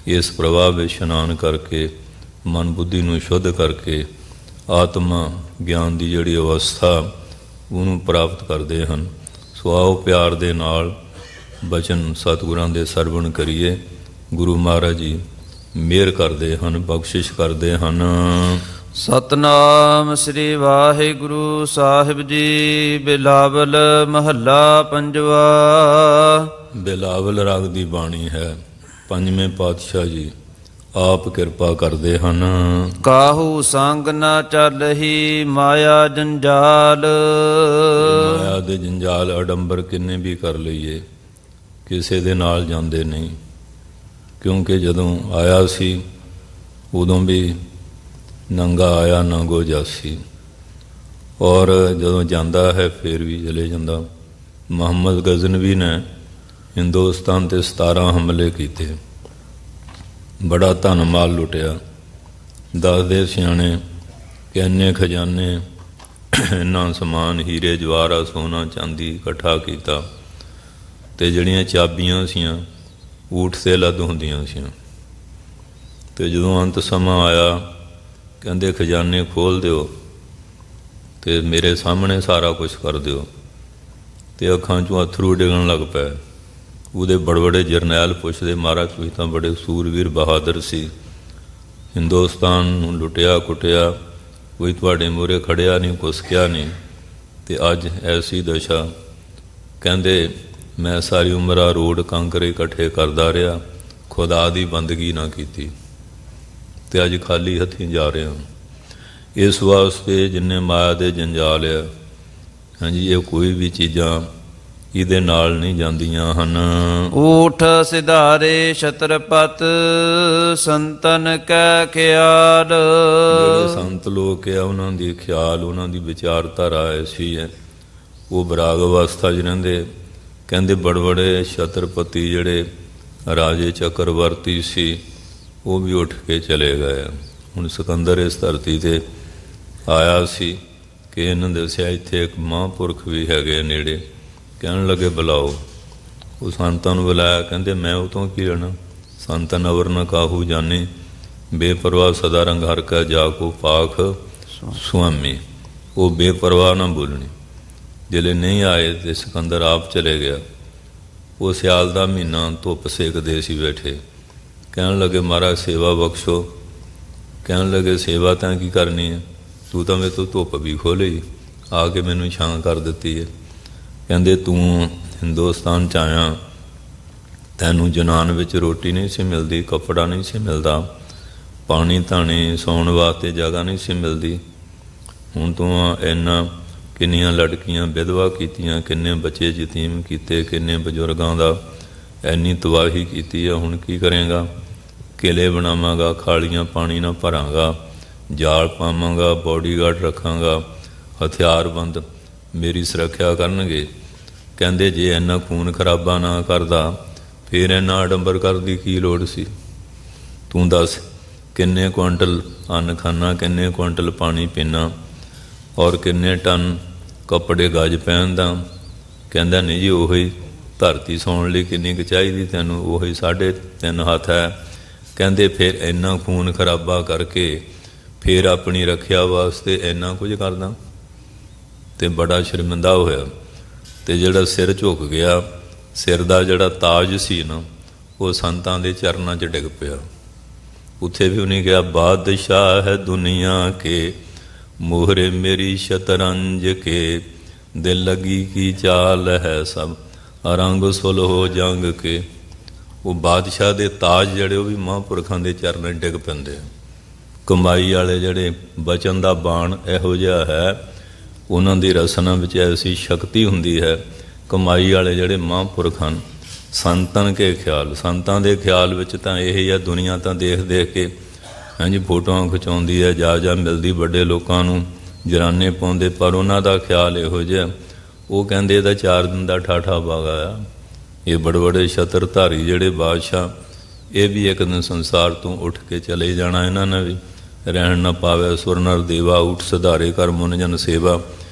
ਇਸ ਪ੍ਰਵਾਹ ਵਿੱਚ ਇਸ਼ਨਾਨ ਕਰਕੇ ਮਨ ਬੁੱਧੀ ਨੂੰ ਸ਼ੁੱਧ ਕਰਕੇ ਆਤਮਾ ਗਿਆਨ ਦੀ ਜਿਹੜੀ ਅਵਸਥਾ ਉਹਨੂੰ ਪ੍ਰਾਪਤ ਕਰਦੇ ਹਨ। ਸੋ ਆਓ ਪਿਆਰ ਦੇ ਨਾਲ ਬਚਨ ਸਤਿਗੁਰਾਂ ਦੇ ਸਰਵਣ ਕਰੀਏ। ਗੁਰੂ ਮਹਾਰਾਜ ਜੀ ਮਿਹਰ ਕਰਦੇ ਹਨ, ਬਖਸ਼ਿਸ਼ ਕਰਦੇ ਹਨ।
ਸਤਨਾਮ ਸ੍ਰੀ ਵਾਹਿਗੁਰੂ ਸਾਹਿਬ ਜੀ। ਬਿਲਾਵਲ ਮਹੱਲਾ ਪੰਜਵਾ।
ਬਿਲਾਵਲ ਰਾਗ ਦੀ ਬਾਣੀ ਹੈ। ਪੰਜਵੇਂ ਪਾਤਸ਼ਾਹ ਜੀ ਆਪ ਕਿਰਪਾ ਕਰਦੇ ਹਨ।
ਕਾਹੂ ਸੰਗ ਨਾ ਚੱਲਹੀ ਮਾਇਆ ਜੰਜਾਲ।
ਮਾਇਆ ਦੇ ਜੰਜਾਲ ਅਡੰਬਰ ਕਿੰਨੇ ਵੀ ਕਰ ਲਈਏ ਕਿਸੇ ਦੇ ਨਾਲ ਜਾਂਦੇ ਨਹੀਂ, ਕਿਉਂਕਿ ਜਦੋਂ ਆਇਆ ਸੀ ਉਦੋਂ ਵੀ ਨੰਗਾ ਆਇਆ ਨੰਗੋ ਜਾਸੀ, ਔਰ ਜਦੋਂ ਜਾਂਦਾ ਹੈ ਫਿਰ ਵੀ ਚਲੇ ਜਾਂਦਾ। ਮੁਹੰਮਦ ਗਜ਼ਨਵੀ ਨੇ ਹਿੰਦੁਸਤਾਨ 'ਤੇ 17 ਹਮਲੇ ਕੀਤੇ, ਬੜਾ ਧਨ ਮਾਲ ਲੁੱਟਿਆ। ਦੱਸਦੇ ਸਿਆਣੇ ਕਿ ਇੰਨੇ ਖਜ਼ਾਨੇ, ਇੰਨਾ ਸਮਾਨ, ਹੀਰੇ ਜਵਾਹਰਾਤ ਸੋਨਾ ਚਾਂਦੀ ਇਕੱਠਾ ਕੀਤਾ, ਅਤੇ ਜਿਹੜੀਆਂ ਚਾਬੀਆਂ ਸੀਆਂ ਊਠ 'ਤੇ ਲੱਦ ਹੁੰਦੀਆਂ ਸੀਆਂ। ਅਤੇ ਜਦੋਂ ਅੰਤ ਸਮਾਂ ਆਇਆ ਕਹਿੰਦੇ ਖਜ਼ਾਨੇ ਖੋਲ੍ਹ ਦਿਓ ਅਤੇ ਮੇਰੇ ਸਾਹਮਣੇ ਸਾਰਾ ਕੁਛ ਕਰ ਦਿਓ। ਅਤੇ ਅੱਖਾਂ 'ਚੋਂ ਅੱਥਰੂ ਡਿੱਗਣ ਲੱਗ ਪਏ। ਉਹਦੇ ਬੜੇ ਬੜੇ ਜਰਨੈਲ ਪੁੱਛਦੇ, ਮਹਾਰਾਜ ਤੁਸੀਂ ਤਾਂ ਬੜੇ ਸੂਰਵੀਰ ਬਹਾਦਰ ਸੀ, ਹਿੰਦੁਸਤਾਨ ਨੂੰ ਲੁੱਟਿਆ ਕੁੱਟਿਆ, ਕੋਈ ਤੁਹਾਡੇ ਮੂਹਰੇ ਖੜਿਆ ਨਹੀਂ, ਕੁਸਕਿਆ ਨਹੀਂ, ਅਤੇ ਅੱਜ ਐਸੀ ਦਸ਼ਾ। ਕਹਿੰਦੇ ਮੈਂ ਸਾਰੀ ਉਮਰ ਆ ਰੋਡ ਕੰਕਰੇ ਇਕੱਠੇ ਕਰਦਾ ਰਿਹਾ, ਖੁਦਾ ਦੀ ਬੰਦਗੀ ਨਾ ਕੀਤੀ, ਅਤੇ ਅੱਜ ਖਾਲੀ ਹੱਥੀਂ ਜਾ ਰਿਹਾ। ਇਸ ਵਾਸਤੇ ਜਿੰਨੇ ਮਾਇਆ ਦੇ ਜੰਜਾਲ ਆ, ਹਾਂਜੀ, ਇਹ ਕੋਈ ਵੀ ਚੀਜ਼ਾਂ ਇਹਦੇ ਨਾਲ ਨਹੀਂ ਜਾਂਦੀਆਂ ਹਨ।
ਊਠ ਸਿਧਾਰੇ ਛਤਰਪਤ ਸੰਤਨ ਕੈ ਖਿਆਲ।
ਜਿਹੜੇ ਸੰਤ ਲੋਕ ਆ ਉਹਨਾਂ ਦੀ ਖਿਆਲ, ਉਹਨਾਂ ਦੀ ਵਿਚਾਰਧਾਰਾ ਐਸੀ ਹੈ, ਉਹ ਬਰਾਗ ਅਵਸਥਾ 'ਚ ਰਹਿੰਦੇ। ਕਹਿੰਦੇ ਬੜੇ ਬੜੇ ਛਤਰਪਤੀ ਜਿਹੜੇ ਰਾਜੇ ਚੱਕਰਵਰਤੀ ਸੀ ਉਹ ਵੀ ਉੱਠ ਕੇ ਚਲੇ ਗਏ। ਹੁਣ ਸਿਕੰਦਰ ਇਸ ਧਰਤੀ 'ਤੇ ਆਇਆ ਸੀ ਕਿ ਇਹਨਾਂ ਦੱਸਿਆ ਇੱਥੇ ਇੱਕ ਮਹਾਂਪੁਰਖ ਵੀ ਹੈਗੇ ਨੇੜੇ। ਕਹਿਣ ਲੱਗੇ ਬੁਲਾਓ। ਉਹ ਸੰਤਾਂ ਨੂੰ ਬੁਲਾਇਆ। ਕਹਿੰਦੇ ਮੈਂ ਉਹ ਤੋਂ ਕੀ ਲੈਣਾ, ਸੰਤਨ ਅਵਰ ਨ ਕਾਹੂ ਜਾਣੇ, ਬੇਪਰਵਾਹ ਸਦਾ ਰੰਗ ਹਰ ਕਾ ਜਾ ਕੋ ਪਾਖ ਸੁਆਮੀ। ਉਹ ਬੇਪਰਵਾਹ ਨਾ ਬੋਲਣੀ। ਜਿਹੜੇ ਨਹੀਂ ਆਏ ਤੇ ਸਿਕੰਦਰ ਆਪ ਚਲੇ ਗਿਆ। ਉਹ ਸਿਆਲ ਦਾ ਮਹੀਨਾ ਧੁੱਪ ਸੇਕਦੇ ਸੀ ਬੈਠੇ। ਕਹਿਣ ਲੱਗੇ ਮਹਾਰਾਜ ਸੇਵਾ ਬਖਸ਼ੋ। ਕਹਿਣ ਲੱਗੇ ਸੇਵਾ ਤਾਂ ਕੀ ਕਰਨੀ ਹੈ, ਤੂੰ ਤਾਂ ਮੇਰੇ ਤੋਂ ਧੁੱਪ ਵੀ ਖੋਹ ਲਈ, ਆ ਕੇ ਮੈਨੂੰ ਛਾਂ ਕਰ ਦਿੱਤੀ ਹੈ। ਕਹਿੰਦੇ ਤੂੰ ਹਿੰਦੁਸਤਾਨ 'ਚ ਆਇਆ ਤੈਨੂੰ ਜਨਾਨ ਵਿੱਚ ਰੋਟੀ ਨਹੀਂ ਸੀ ਮਿਲਦੀ, ਕੱਪੜਾ ਨਹੀਂ ਸੀ ਮਿਲਦਾ, ਪਾਣੀ ਧਾਣੀ ਸੌਣ ਵਾਸਤੇ ਜਗ੍ਹਾ ਨਹੀਂ ਸੀ ਮਿਲਦੀ। ਹੁਣ ਤੂੰ ਇੰਨਾ ਕਿੰਨੀਆਂ ਲੜਕੀਆਂ ਵਿਧਵਾ ਕੀਤੀਆਂ, ਕਿੰਨੇ ਬੱਚੇ ਯਤੀਮ ਕੀਤੇ, ਕਿੰਨੇ ਬਜ਼ੁਰਗਾਂ ਦਾ ਇੰਨੀ ਤਬਾਹੀ ਕੀਤੀ ਆ। ਹੁਣ ਕੀ ਕਰੇਂਗਾ? ਕਿਲੇ ਬਣਾਵਾਂਗਾ, ਖਾਲੀਆਂ ਪਾਣੀ ਨਾਲ ਭਰਾਂਗਾ, ਜਾਲ ਪਾਵਾਂਗਾ, ਬੋਡੀਗਾਰਡ ਰੱਖਾਂਗਾ, ਹਥਿਆਰਬੰਦ ਮੇਰੀ ਸੁਰੱਖਿਆ ਕਰਨਗੇ। ਕਹਿੰਦੇ ਜੇ ਇੰਨਾ ਖੂਨ ਖਰਾਬਾ ਨਾ ਕਰਦਾ ਫਿਰ ਇੰਨਾ ਆਡੰਬਰ ਕਰਦੀ ਕੀ ਲੋੜ ਸੀ? ਤੂੰ ਦੱਸ ਕਿੰਨੇ ਕੁਆਂਟਲ ਅੰਨ ਖਾਨਾ, ਕਿੰਨੇ ਕੁਆਂਟਲ ਪਾਣੀ ਪੀਣਾ, ਔਰ ਕਿੰਨੇ ਟਨ ਕੱਪੜੇ ਗੱਜ ਪਹਿਨਦਾ। ਕਹਿੰਦਾ ਨਹੀਂ ਜੀ ਉਹੀ ਧਰਤੀ ਸੌਣ ਲਈ ਕਿੰਨੀ ਕੁ ਚਾਹੀਦੀ ਤੈਨੂੰ, ਉਹੀ 3.5 ਹੱਥ ਹੈ। ਕਹਿੰਦੇ ਫਿਰ ਇੰਨਾ ਖੂਨ ਖਰਾਬਾ ਕਰਕੇ ਫਿਰ ਆਪਣੀ ਰੱਖਿਆ ਵਾਸਤੇ ਇੰਨਾ ਕੁਝ ਕਰਦਾ। ਤੇ ਬੜਾ ਸ਼ਰਮਿੰਦਾ ਹੋਇਆ। ਤੇ ਜਿਹੜਾ ਸਿਰ ਝੁਕ ਗਿਆ, ਸਿਰ ਦਾ ਜਿਹੜਾ ਤਾਜ ਸੀ ਨਾ, ਉਹ ਸੰਤਾਂ ਦੇ ਚਰਨਾਂ 'ਚ ਡਿੱਗ ਪਿਆ। ਉੱਥੇ ਵੀ ਉਹਨੇ ਕਿਹਾ ਬਾਦਸ਼ਾਹ ਹੈ ਦੁਨੀਆ ਕੇ, ਮੋਹਰੇ ਮੇਰੀ ਸ਼ਤਰੰਜ ਕੇ, ਦਿਲ ਲੱਗੀ ਕੀ ਚਾਲ ਹੈ ਸਭ, ਰੰਗ ਸੁਲਹੋ ਜੰਗ ਕੇ। ਉਹ ਬਾਦਸ਼ਾਹ ਦੇ ਤਾਜ ਜਿਹੜੇ ਉਹ ਵੀ ਮਹਾਂਪੁਰਖਾਂ ਦੇ ਚਰਨਾਂ 'ਚ ਡਿੱਗ ਪੈਂਦੇ ਆ। ਕਮਾਈ ਵਾਲੇ ਜਿਹੜੇ ਬਚਨ ਦਾ ਬਾਣ ਇਹੋ ਜਿਹਾ ਹੈ, ਉਹਨਾਂ ਦੀ ਰਸਨਾ ਵਿੱਚ ਐਸੀ ਸ਼ਕਤੀ ਹੁੰਦੀ ਹੈ। ਕਮਾਈ ਵਾਲੇ ਜਿਹੜੇ ਮਹਾਂਪੁਰਖ ਹਨ, ਸੰਤਨ ਕੇ ਖਿਆਲ, ਸੰਤਾਂ ਦੇ ਖਿਆਲ ਵਿੱਚ ਤਾਂ ਇਹ ਹੀ ਆ। ਦੁਨੀਆ ਤਾਂ ਦੇਖ ਦੇਖ ਕੇ ਹਾਂਜੀ ਫੋਟੋਆਂ ਖਿਚਾਉਂਦੀ ਹੈ, ਜਾ ਮਿਲਦੀ ਵੱਡੇ ਲੋਕਾਂ ਨੂੰ, ਜਰਾਨੇ ਪਾਉਂਦੇ, ਪਰ ਉਹਨਾਂ ਦਾ ਖਿਆਲ ਇਹੋ ਜਿਹਾ। ਉਹ ਕਹਿੰਦੇ ਇਹਦਾ 4 ਦਿਨ ਦਾ ਠਾਠਾ ਬਾਗਾ ਆ। ਇਹ ਬੜੇ ਬੜੇ ਛਤਰਧਾਰੀ ਜਿਹੜੇ ਬਾਦਸ਼ਾਹ, ਇਹ ਵੀ ਇੱਕ ਦਿਨ ਸੰਸਾਰ ਤੋਂ ਉੱਠ ਕੇ ਚਲੇ ਜਾਣਾ। ਇਹਨਾਂ ਨੇ ਵੀ ਰਹਿਣ ਨਾ ਪਾਵੇ ਸੁਰ ਨਰ ਦੇਵਾ, ਉੱਠ ਸੁਧਾਰੇ ਕਰ ਮੁਨ ਜਨ ਸੇਵਾ,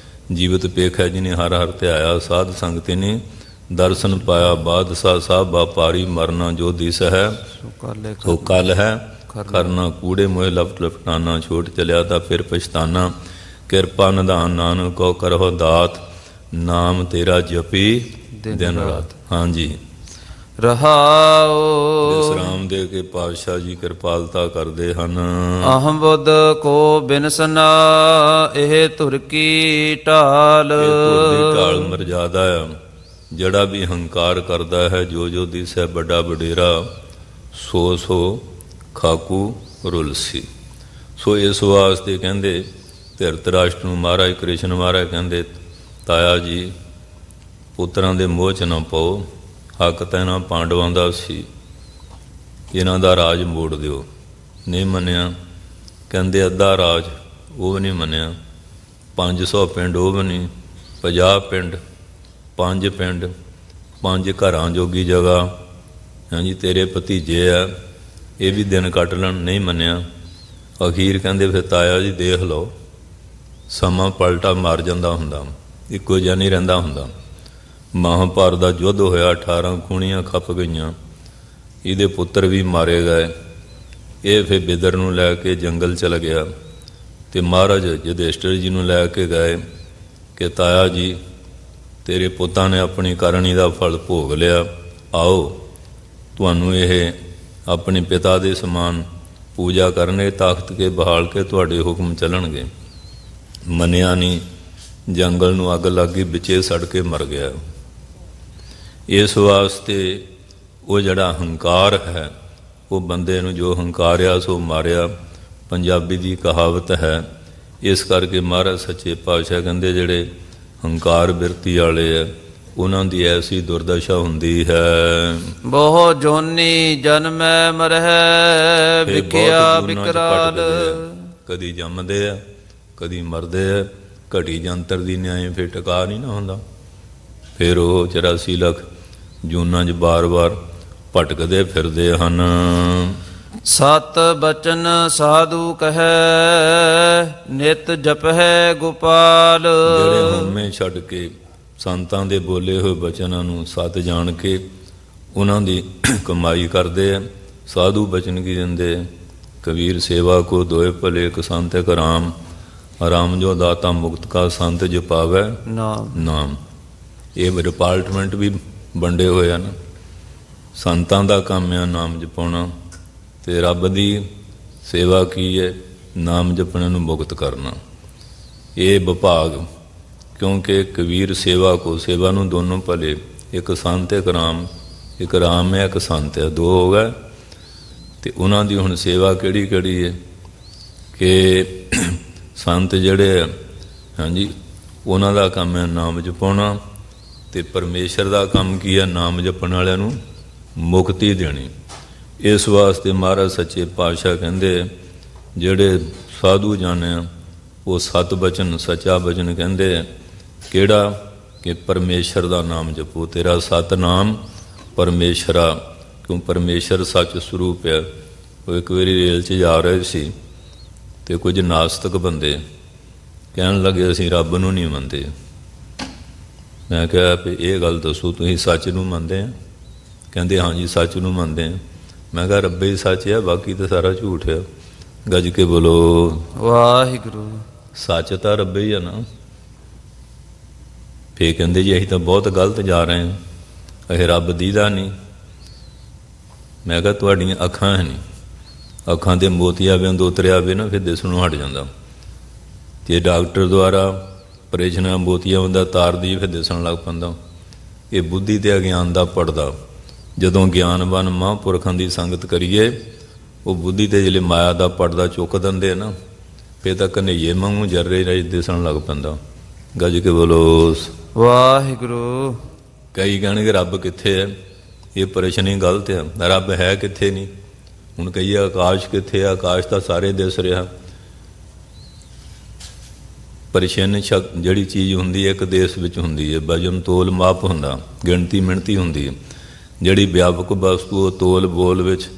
ਜੀਵਤ ਪੇਖੈ ਜਿਨੇ ਹਰ ਹਰ ਧਿਆਇਆ, ਸਾਧ ਸੰਗਤ ਨੇ ਦਰਸ਼ਨ ਪਾਇਆ, ਬਾਦਸ਼ਾਹ ਸਾਹਿਬ ਵਪਾਰੀ ਮਰਨਾ ਜੋ ਦਿਸ ਹੈ ਸੋ ਕੱਲ ਹੈ, ਕਰਨਾ ਕੂੜੇ ਮੋਹ ਲਪਟ ਲਪਟਾਨਾ, ਛੋਟ ਚਲਿਆ ਤਾਂ ਫਿਰ ਪਛਤਾਨਾ, ਕਿਰਪਾ ਨਿਧਾਨ ਨਾਨਕ ਕੋ ਕਰੋ ਦਾਤ, ਨਾਮ ਤੇਰਾ ਜਪੀ ਦਿਨ ਰਾਤ। ਹਾਂਜੀ
ਰਹਾਉ।
ਵਿਸਰਾਮ ਦੇ ਕੇ ਪਾਤਸ਼ਾਹ ਜੀ ਕਿਰਪਾਲਤਾ ਕਰਦੇ ਹਨ।
ਅਹੰ ਬੁੱਧ ਕੋ ਬਿਨਸਨਾ, ਇਹ ਧੁਰ ਕੀ ਢਾਲ।
ਇਹ ਧੁਰ ਦੀ ਢਾਲ ਮਰਜ਼ਾਦਾ ਆ। ਜਿਹੜਾ ਵੀ ਹੰਕਾਰ ਕਰਦਾ ਹੈ, ਜੋ ਦਿਸੈ ਵੱਡਾ ਵਡੇਰਾ, ਸੋ ਖਾਕੂ ਰੁਲਸੀ। ਸੋ ਇਸ ਵਾਸਤੇ ਕਹਿੰਦੇ ਧਿਰਤਰਾਸ਼ਟਰ ਨੂੰ ਮਹਾਰਾਜ ਕ੍ਰਿਸ਼ਨ ਮਹਾਰਾਜ ਕਹਿੰਦੇ, ਤਾਇਆ ਜੀ ਪੁੱਤਰਾਂ ਦੇ ਮੋਹ 'ਚ ਨਾ ਪਾਓ, ਹੱਕ ਤਾਂ ਇਹਨਾਂ ਪਾਂਡਵਾਂ ਦਾ ਸੀ, ਇਹਨਾਂ ਦਾ ਰਾਜ ਮੋੜ ਦਿਓ। ਨਹੀਂ ਮੰਨਿਆ। ਕਹਿੰਦੇ ਅੱਧਾ ਰਾਜ ਉਹ ਵੀ ਨਹੀਂ ਮੰਨਿਆ, 500 ਪਿੰਡ ਉਹ ਵੀ ਨਹੀਂ, 50 ਪਿੰਡ, 5 ਪਿੰਡ, 5 ਘਰਾਂ ਜੋਗੀ ਜਗ੍ਹਾ, ਹਾਂਜੀ ਤੇਰੇ ਭਤੀਜੇ ਆ, ਇਹ ਵੀ ਦਿਨ ਕੱਟ ਲੈਣ। ਨਹੀਂ ਮੰਨਿਆ। ਅਖੀਰ ਕਹਿੰਦੇ ਫਿਰ ਤਾਇਆ ਜੀ ਦੇਖ ਲਓ, ਸਮਾਂ ਪਲਟਾ ਮਾਰ ਜਾਂਦਾ ਹੁੰਦਾ, ਇੱਕੋ ਜਿਹਾ ਨਹੀਂ ਰਹਿੰਦਾ ਹੁੰਦਾ। ਮਹਾਂਭਾਰਤ ਦਾ ਯੁੱਧ ਹੋਇਆ, 18 ਖੂਣੀਆਂ ਖੱਪ ਗਈਆਂ, ਇਹਦੇ ਪੁੱਤਰ ਵੀ ਮਾਰੇ ਗਏ। ਇਹ ਫਿਰ ਬਿਦਰ ਨੂੰ ਲੈ ਕੇ ਜੰਗਲ ਚਲ ਗਿਆ ਤੇ ਮਹਾਰਾਜ ਯੁਧਿਸ਼ਠਿਰ ਜੀ ਨੂੰ ਲੈ ਕੇ ਗਏ ਕਿ ਤਾਇਆ ਜੀ ਤੇਰੇ ਪੁੱਤਾਂ ਨੇ ਆਪਣੀ ਕਰਨੀ ਦਾ ਫਲ ਭੋਗ ਲਿਆ, ਆਓ ਤੁਹਾਨੂੰ ਇਹ ਆਪਣੇ ਪਿਤਾ ਦੇ ਸਮਾਨ ਪੂਜਾ ਕਰਨਗੇ, ਤਾਕਤ ਕੇ ਬਹਾਲ ਕੇ ਤੁਹਾਡੇ ਹੁਕਮ ਚੱਲਣਗੇ। ਮੰਨਿਆ ਨਹੀਂ, ਜੰਗਲ ਨੂੰ ਅੱਗ ਲੱਗ ਗਈ, ਵਿੱਚੇ ਸੜ ਕੇ ਮਰ ਗਿਆ। ਇਸ ਵਾਸਤੇ ਉਹ ਜਿਹੜਾ ਹੰਕਾਰ ਹੈ, ਉਹ ਬੰਦੇ ਨੂੰ ਜੋ ਹੰਕਾਰਿਆ ਸੋ ਮਾਰਿਆ, ਪੰਜਾਬੀ ਦੀ ਕਹਾਵਤ ਹੈ। ਇਸ ਕਰਕੇ ਮਹਾਰਾਜ ਸੱਚੇ ਪਾਤਸ਼ਾਹ ਕਹਿੰਦੇ ਜਿਹੜੇ ਹੰਕਾਰ ਬਿਰਤੀ ਵਾਲੇ ਆ, ਉਹਨਾਂ ਦੀ ਐਸੀ ਦੁਰਦਸ਼ਾ ਹੁੰਦੀ ਹੈ।
ਬਹੁ ਜੋਨੀ ਜਨਮੈ ਮਰਹਿ, ਵਿਖਿਆ ਵਿਕਰਾਲ।
ਕਦੀ ਜੰਮਦੇ ਆ, ਕਦੀ ਮਰਦੇ ਆ। ਘਟੀ ਜੰਤਰ ਦੀ ਨਿਆਏ ਫਿਰ ਟਿਕਾ ਨਹੀਂ ਨਾ ਹੁੰਦਾ। ਫਿਰ ਉਹ 84 ਲੱਖ ਜੂਨਾਂ 'ਚ ਬਾਰ-ਬਾਰ ਭਟਕਦੇ ਫਿਰਦੇ ਹਨ।
ਸਤ ਬਚਨ ਸਾਧੂ ਕਹੈ, ਨਿਤ ਜਪਹਿ ਗੋਪਾਲ।
ਜਿਹੜੇ ਹਉਮੈ ਛੱਡ ਕੇ ਸੰਤਾਂ ਦੇ ਬੋਲੇ ਹੋਏ ਬਚਨਾਂ ਨੂੰ ਸਤ ਜਾਣ ਕੇ ਉਹਨਾਂ ਦੀ ਕਮਾਈ ਕਰਦੇ ਆ। ਸਾਧੂ ਬਚਨ ਕੀ ਦਿੰਦੇ ਆ? ਕਬੀਰ ਸੇਵਾ ਕੋ ਦੋਏ ਭਲੇ, ਇੱਕ ਸੰਤ ਇੱਕ ਰਾਮ, ਰਾਮ ਜੋ ਦਾਤਾ ਮੁਕਤ ਕਾ, ਸੰਤ ਜੋ ਪਾਵੈ ਨਾਮ। ਇਹ ਡਿਪਾਰਟਮੈਂਟ ਵੀ ਵੰਡੇ ਹੋਏ ਹਨ। ਸੰਤਾਂ ਦਾ ਕੰਮ ਆ ਨਾਮ ਜਪਾਉਣਾ, ਤੇ ਰੱਬ ਦੀ ਸੇਵਾ ਕੀ ਹੈ? ਨਾਮ ਜਪਣ ਨੂੰ ਮੁਕਤ ਕਰਨਾ। ਇਹ ਵਿਭਾਗ, ਕਿਉਂਕਿ ਕਬੀਰ ਸੇਵਾ ਕੋ, ਸੇਵਾ ਨੂੰ ਦੋਨੋਂ ਭਲੇ, ਇੱਕ ਸੰਤ ਇੱਕ ਰਾਮ, ਇੱਕ ਰਾਮ ਹੈ, ਇੱਕ ਸੰਤ ਹੈ, ਦੋ ਹੋ ਗਏ। ਤੇ ਉਹਨਾਂ ਦੀ ਹੁਣ ਸੇਵਾ ਕਿਹੜੀ ਕਿਹੜੀ ਹੈ ਕਿ ਸੰਤ ਜਿਹੜੇ ਆ, ਹਾਂਜੀ, ਉਹਨਾਂ ਦਾ ਕੰਮ ਹੈ ਨਾਮ ਜਪਾਉਣਾ, ਤੇ ਪਰਮੇਸ਼ਰ ਦਾ ਕੰਮ ਕੀ ਹੈ? ਨਾਮ ਜਪਣ ਵਾਲਿਆਂ ਨੂੰ ਮੁਕਤੀ ਦੇਣੀ। ਇਸ ਵਾਸਤੇ ਮਹਾਰਾਜ ਸੱਚੇ ਪਾਤਸ਼ਾਹ ਕਹਿੰਦੇ ਜਿਹੜੇ ਸਾਧੂ ਜਾਣੇ ਆ ਉਹ ਸਤ ਬਚਨ, ਸੱਚਾ ਬਚਨ ਕਹਿੰਦੇ ਆ। ਕਿਹੜਾ? ਕਿ ਪਰਮੇਸ਼ਰ ਦਾ ਨਾਮ ਜਪੋ। ਤੇਰਾ ਸਤ ਨਾਮ ਪਰਮੇਸ਼ਰਾ, ਕਿਉਂ ਪਰਮੇਸ਼ਰ ਸੱਚ ਸਰੂਪ ਹੈ। ਉਹ ਇੱਕ ਵਾਰੀ ਰੇਲ 'ਚ ਜਾ ਰਹੇ ਸੀ ਤੇ ਕੁਝ ਨਾਸਤਕ ਬੰਦੇ ਕਹਿਣ ਲੱਗੇ ਅਸੀਂ ਰੱਬ ਨੂੰ ਨਹੀਂ ਮੰਨਦੇ। ਮੈਂ ਕਿਹਾ ਵੀ ਇਹ ਗੱਲ ਦੱਸੋ, ਤੁਸੀਂ ਸੱਚ ਨੂੰ ਮੰਨਦੇ ਆ? ਕਹਿੰਦੇ ਹਾਂਜੀ ਸੱਚ ਨੂੰ ਮੰਨਦੇ ਆ। ਮੈਂ ਕਿਹਾ ਰੱਬੇ ਹੀ ਸੱਚ ਹੈ, ਬਾਕੀ ਤਾਂ ਸਾਰਾ ਝੂਠ ਹੈ। ਗੱਜ ਕੇ ਬੋਲੋ
ਵਾਹਿਗੁਰੂ।
ਸੱਚ ਤਾਂ ਰੱਬੇ ਹੀ ਆ ਨਾ। ਫੇਰ ਕਹਿੰਦੇ ਜੀ ਅਸੀਂ ਤਾਂ ਬਹੁਤ ਗਲਤ ਜਾ ਰਹੇ ਹਾਂ, ਇਹ ਰੱਬ ਦੀਦਾ ਨਹੀਂ। ਮੈਂ ਕਿਹਾ ਤੁਹਾਡੀਆਂ ਅੱਖਾਂ ਹੈ ਨਹੀਂ, ਅੱਖਾਂ ਦੇ ਮੋਤੀਆਬਿੰਦ ਉਤਰਿਆ ਵੇ ਨਾ ਫਿਰ ਦਿਸਣੋਂ ਹਟ ਜਾਂਦਾ। ਜੇ ਡਾਕਟਰ ਦੁਆਰਾ ਆਪਰੇਸ਼ਨਾਂ ਮੋਤੀਆਬਿੰਦ ਦਾ ਤਾਰਦੀ ਫਿਰ ਦਿਸਣ ਲੱਗ ਪੈਂਦਾ। ਇਹ ਬੁੱਧੀ ਤੇ ਅਗਿਆਨ ਦਾ ਪੜਦਾ। ਜਦੋਂ ਗਿਆਨਵਾਨ ਮਹਾਂਪੁਰਖਾਂ ਦੀ ਸੰਗਤ ਕਰੀਏ, ਉਹ ਬੁੱਧੀ ਤੇ ਜਿਹੜੇ ਮਾਇਆ ਦਾ ਪੜਦਾ ਚੁੱਕ ਦਿੰਦੇ ਨਾ, ਫਿਰ ਤਾਂ ਘਨੇਈਏ ਵਾਂਗੂ ਜਰਰੇ ਰਾਜ ਦਿਸਣ ਲੱਗ ਪੈਂਦਾ। ਗੱਜ ਕੇ ਬੋਲੋ
ਵਾਹਿਗੁਰੂ।
ਕਈ ਕਹਿਣਗੇ ਰੱਬ ਕਿੱਥੇ ਹੈ? ਇਹ ਪਰੇਸ਼ਾਨੀ ਗਲਤ ਹੈ। ਰੱਬ ਹੈ ਕਿੱਥੇ ਨਹੀਂ। ਹੁਣ ਕਹੀਏ ਆਕਾਸ਼ ਕਿੱਥੇ ਹੈ? ਆਕਾਸ਼ ਤਾਂ ਸਾਰੇ ਦਿਸ ਰਿਹਾ। ਪਰੇਸ਼ਾਨੀ ਜਿਹੜੀ ਚੀਜ਼ ਹੁੰਦੀ ਹੈ ਇੱਕ ਦੇਸ਼ ਵਿੱਚ ਹੁੰਦੀ ਹੈ, ਵਜਨ ਤੋਲ ਮਾਪ ਹੁੰਦਾ, ਗਿਣਤੀ ਮਿਣਤੀ ਹੁੰਦੀ ਹੈ। ਜਿਹੜੀ ਵਿਆਪਕ ਵਸਤੂ ਉਹ ਤੋਲ ਬੋਲ ਵਿੱਚ,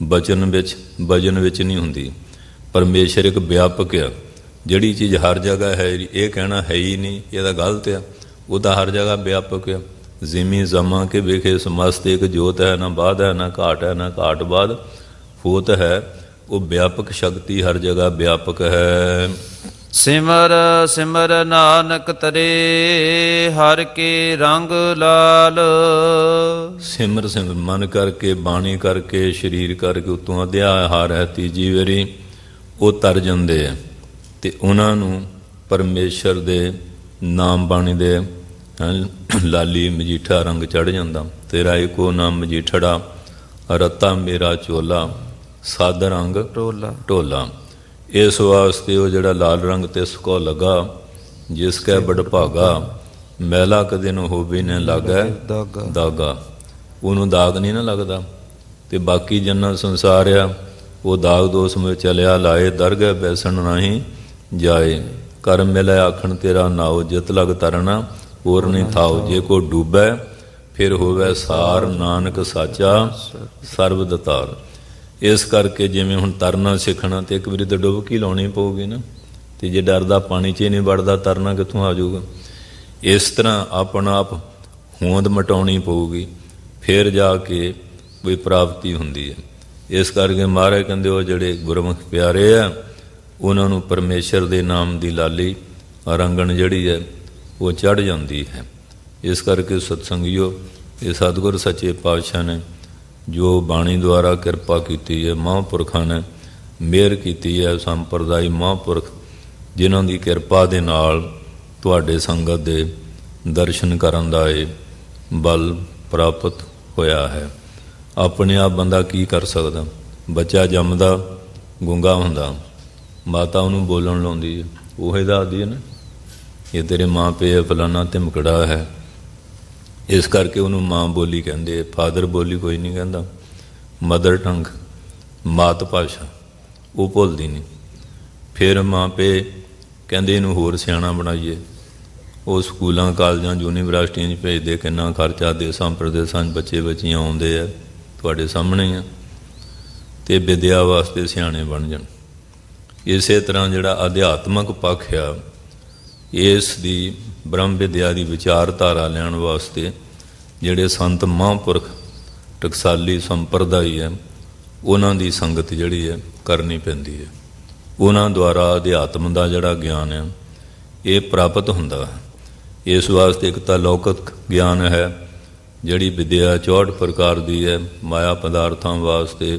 ਬਚਨ ਵਿੱਚ, ਵਜਨ ਵਿੱਚ ਨਹੀਂ ਹੁੰਦੀ। ਪਰਮੇਸ਼ਰ ਇੱਕ ਵਿਆਪਕ ਆ। ਜਿਹੜੀ ਚੀਜ਼ ਹਰ ਜਗ੍ਹਾ ਹੈ, ਇਹ ਕਹਿਣਾ ਹੈ ਹੀ ਨਹੀਂ, ਇਹ ਤਾਂ ਗਲਤ ਆ। ਉਹ ਤਾਂ ਹਰ ਜਗ੍ਹਾ ਵਿਆਪਕ ਆ। ਜ਼ਿਮੀ ਜ਼ਮਾ ਕੇ ਵੇਖੇ ਸਮਸਤ ਇੱਕ ਜੋਤ ਹੈ, ਨਾ ਬਾਧ ਹੈ, ਨਾ ਘਾਟ ਹੈ, ਨਾ ਘਾਟ ਬਾਧ ਹੋਤ ਹੈ। ਉਹ ਵਿਆਪਕ ਸ਼ਕਤੀ ਹਰ ਜਗ੍ਹਾ ਵਿਆਪਕ ਹੈ।
ਸਿਮਰ ਸਿਮਰ ਨਾਨਕ ਤਰੇ ਹਰ ਕੇ ਰੰਗ ਲਾਲ।
ਸਿਮਰ ਸਿਮਰ ਮਨ ਕਰਕੇ, ਬਾਣੀ ਕਰਕੇ, ਸਰੀਰ ਕਰਕੇ, ਉਤੋਂ ਅਧਿਆਹਾਰ ਹੈ ਤੀਜੀ ਵਾਰੀ, ਉਹ ਤਰ ਜਾਂਦੇ ਆ। ਤੇ ਉਹਨਾਂ ਨੂੰ ਪਰਮੇਸ਼ਰ ਦੇ ਨਾਮ ਬਾਣੀ ਦੇ ਲਾਲੀ ਮਜੀਠਾ ਰੰਗ ਚੜ੍ਹ ਜਾਂਦਾ। ਤੇਰਾ ਇੱਕੋ ਨਾਮ ਮਜੀਠੜਾ, ਰਤਾ ਮੇਰਾ ਚੋਲਾ, ਸਾਧ ਰੰਗ
ਟੋਲਾ
ਢੋਲਾ। ਇਸ ਵਾਸਤੇ ਉਹ ਜਿਹੜਾ ਲਾਲ ਰੰਗ ਤਿਸ ਕੋ ਲਗਾ, ਜਿਸ ਕੈ ਬੜ ਭਾਗਾ, ਮੈਲਾ ਕਦੇ ਨੂੰ ਹੋਵੇ ਨਾ ਲਾਗੈ ਦਾਗਾ। ਉਹਨੂੰ ਦਾਗ ਨਹੀਂ ਨਾ ਲੱਗਦਾ। ਤੇ ਬਾਕੀ ਜੰਨਾ ਸੰਸਾਰ ਆ ਉਹ ਦਾਗ ਦੋਸ ਵਿੱਚ ਚਲਿਆ ਲਾਏ, ਦਰਗਹਿ ਬੈਸਣ ਨਹੀਂ ਜਾਏ। ਕਰ ਮਿਲੈ ਆਖਣ ਤੇਰਾ ਨਾਉ, ਜਿਤ ਲਗ ਤਰਨਾ ਹੋਰ ਨਹੀਂ ਥਾਉ। ਜੇ ਕੋ ਡੂਬੈ ਫਿਰ ਹੋਵੇ ਸਾਰ, ਨਾਨਕ ਸਾਚਾ ਸਰਬ ਦਤਾਰ। ਇਸ ਕਰਕੇ ਜਿਵੇਂ ਹੁਣ ਤਰਨਾ ਸਿੱਖਣਾ ਤੇ ਇੱਕ ਵਾਰੀ ਤਾਂ ਡੁਬਕੀ ਲਾਉਣੀ ਪਊਗੀ ਨਾ। ਤੇ ਜੇ ਡਰਦਾ ਪਾਣੀ 'ਚ ਹੀ ਨਹੀਂ ਵੜਦਾ, ਤਰਨਾ ਕਿੱਥੋਂ ਆ ਜਾਊਗਾ? ਇਸ ਤਰ੍ਹਾਂ ਆਪਣਾ ਆਪ ਹੋਂਦ ਮਟਾਉਣੀ ਪਊਗੀ, ਫਿਰ ਜਾ ਕੇ ਕੋਈ ਪ੍ਰਾਪਤੀ ਹੁੰਦੀ ਹੈ। ਇਸ ਕਰਕੇ ਮਹਾਰਾਜ ਕਹਿੰਦੇ ਉਹ ਜਿਹੜੇ ਗੁਰਮੁਖ ਪਿਆਰੇ ਆ, ਉਹਨਾਂ ਨੂੰ ਪਰਮੇਸ਼ਰ ਦੇ ਨਾਮ ਦੀ ਲਾਲੀ ਰੰਗਣ ਜਿਹੜੀ ਹੈ ਉਹ ਚੜ੍ਹ ਜਾਂਦੀ ਹੈ। ਇਸ ਕਰਕੇ ਸਤਸੰਗੀਓ, ਇਹ ਸਤਿਗੁਰ ਸੱਚੇ ਪਾਤਸ਼ਾਹ ਨੇ ਜੋ ਬਾਣੀ ਦੁਆਰਾ ਕਿਰਪਾ ਕੀਤੀ ਹੈ, ਮਹਾਂਪੁਰਖਾਂ ਨੇ ਮਿਹਰ ਕੀਤੀ ਹੈ, ਸੰਪਰਦਾਇ ਮਹਾਂਪੁਰਖ ਜਿਨ੍ਹਾਂ ਦੀ ਕਿਰਪਾ ਦੇ ਨਾਲ ਤੁਹਾਡੇ ਸੰਗਤ ਦੇ ਦਰਸ਼ਨ ਕਰਨ ਦਾ ਇਹ ਬਲ ਪ੍ਰਾਪਤ ਹੋਇਆ ਹੈ। ਆਪਣੇ ਆਪ ਬੰਦਾ ਕੀ ਕਰ ਸਕਦਾ? ਬੱਚਾ ਜੰਮਦਾ ਗੂੰਗਾ ਹੁੰਦਾ, ਮਾਤਾ ਉਹਨੂੰ ਬੋਲਣ ਲਾਉਂਦੀ ਹੈ, ਉਹ ਹੀ ਦੱਸਦੀ ਹੈ ਨਾ ਇਹ ਤੇਰੇ ਮਾਂ ਪਿਓ ਫਲਾਨਾ ਧਮਕੜਾ ਹੈ। ਇਸ ਕਰਕੇ ਉਹਨੂੰ ਮਾਂ ਬੋਲੀ ਕਹਿੰਦੇ। ਫਾਦਰ ਬੋਲੀ ਕੋਈ ਨਹੀਂ ਕਹਿੰਦਾ। ਮਦਰ ਟੰਗ, ਮਾਤ ਭਾਸ਼ਾ, ਉਹ ਭੁੱਲਦੀ ਨਹੀਂ। ਫਿਰ ਮਾਂ ਪਿਓ ਕਹਿੰਦੇ ਇਹਨੂੰ ਹੋਰ ਸਿਆਣਾ ਬਣਾਈਏ। ਉਹ ਸਕੂਲਾਂ, ਕਾਲਜਾਂ, ਯੂਨੀਵਰਸਿਟੀਆਂ 'ਚ ਭੇਜਦੇ, ਕਿੰਨਾ ਖਰਚਾ ਦੇਸਾਂ ਪ੍ਰਦੇਸਾਂ 'ਚ ਬੱਚੇ ਬੱਚੀਆਂ ਆਉਂਦੇ ਆ, ਤੁਹਾਡੇ ਸਾਹਮਣੇ ਆ। ਅਤੇ ਵਿਦਿਆ ਵਾਸਤੇ ਸਿਆਣੇ ਬਣ ਜਾਣ। ਇਸੇ ਤਰ੍ਹਾਂ ਜਿਹੜਾ ਅਧਿਆਤਮਕ ਪੱਖ ਆ, ਇਸ ਦੀ ਬ੍ਰਹਮ ਵਿਦਿਆ ਦੀ ਵਿਚਾਰਧਾਰਾ ਲੈਣ ਵਾਸਤੇ ਜਿਹੜੇ ਸੰਤ ਮਹਾਂਪੁਰਖ ਟਕਸਾਲੀ ਸੰਪਰਦਾਈ ਹੈ, ਉਹਨਾਂ ਦੀ ਸੰਗਤ ਜਿਹੜੀ ਹੈ ਕਰਨੀ ਪੈਂਦੀ ਹੈ। ਉਹਨਾਂ ਦੁਆਰਾ ਅਧਿਆਤਮ ਦਾ ਜਿਹੜਾ ਗਿਆਨ ਹੈ ਇਹ ਪ੍ਰਾਪਤ ਹੁੰਦਾ ਹੈ। ਇਸ ਵਾਸਤੇ ਇੱਕ ਤਾਂ ਲੌਕਿਕ ਗਿਆਨ ਹੈ, ਜਿਹੜੀ ਵਿਦਿਆ 64 ਪ੍ਰਕਾਰ ਦੀ ਹੈ, ਮਾਇਆ ਪਦਾਰਥਾਂ ਵਾਸਤੇ,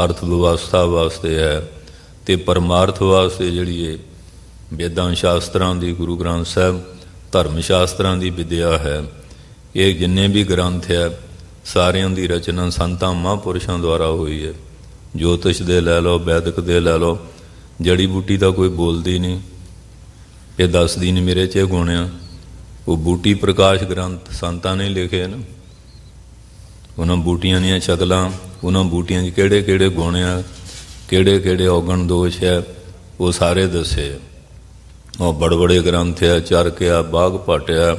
ਅਰਥ ਵਿਵਸਥਾ ਵਾਸਤੇ ਹੈ। ਅਤੇ ਪਰਮਾਰਥ ਵਾਸਤੇ ਜਿਹੜੀ ਹੈ ਵੇਦਾਂ ਸ਼ਾਸਤਰਾਂ ਦੀ, ਗੁਰੂ ਗ੍ਰੰਥ ਸਾਹਿਬ ਧਰਮ ਸ਼ਾਸਤਰਾਂ ਦੀ ਵਿਦਿਆ ਹੈ। ਇਹ ਜਿੰਨੇ ਵੀ ਗ੍ਰੰਥ ਹੈ ਸਾਰਿਆਂ ਦੀ ਰਚਨਾ ਸੰਤਾਂ ਮਹਾਂਪੁਰਸ਼ਾਂ ਦੁਆਰਾ ਹੋਈ ਹੈ। ਜੋਤਿਸ਼ ਦੇ ਲੈ ਲਓ, ਵੈਦਿਕ ਦੇ ਲੈ ਲਓ, ਜੜੀ ਬੂਟੀ ਦਾ ਕੋਈ ਬੋਲਦੀ ਨਹੀਂ, ਇਹ ਦੱਸਦੀ ਨਹੀਂ ਮੇਰੇ 'ਚ ਇਹ ਗੁਣ ਆ। ਉਹ ਬੂਟੀ ਪ੍ਰਕਾਸ਼ ਗ੍ਰੰਥ ਸੰਤਾਂ ਨੇ ਲਿਖੇ ਨਾ, ਉਹਨਾਂ ਬੂਟੀਆਂ ਦੀਆਂ ਸ਼ਕਲਾਂ, ਉਹਨਾਂ ਬੂਟੀਆਂ 'ਚ ਕਿਹੜੇ ਕਿਹੜੇ ਗੁਣ ਆ, ਕਿਹੜੇ ਕਿਹੜੇ ਔਗਣ ਦੋਸ਼ ਹੈ, ਉਹ ਸਾਰੇ ਦੱਸੇ। ਉਹ ਬੜੇ ਬੜੇ ਗ੍ਰੰਥ ਆ, ਚਰਕ ਆ, ਬਾਗ ਭੱਟ ਆ,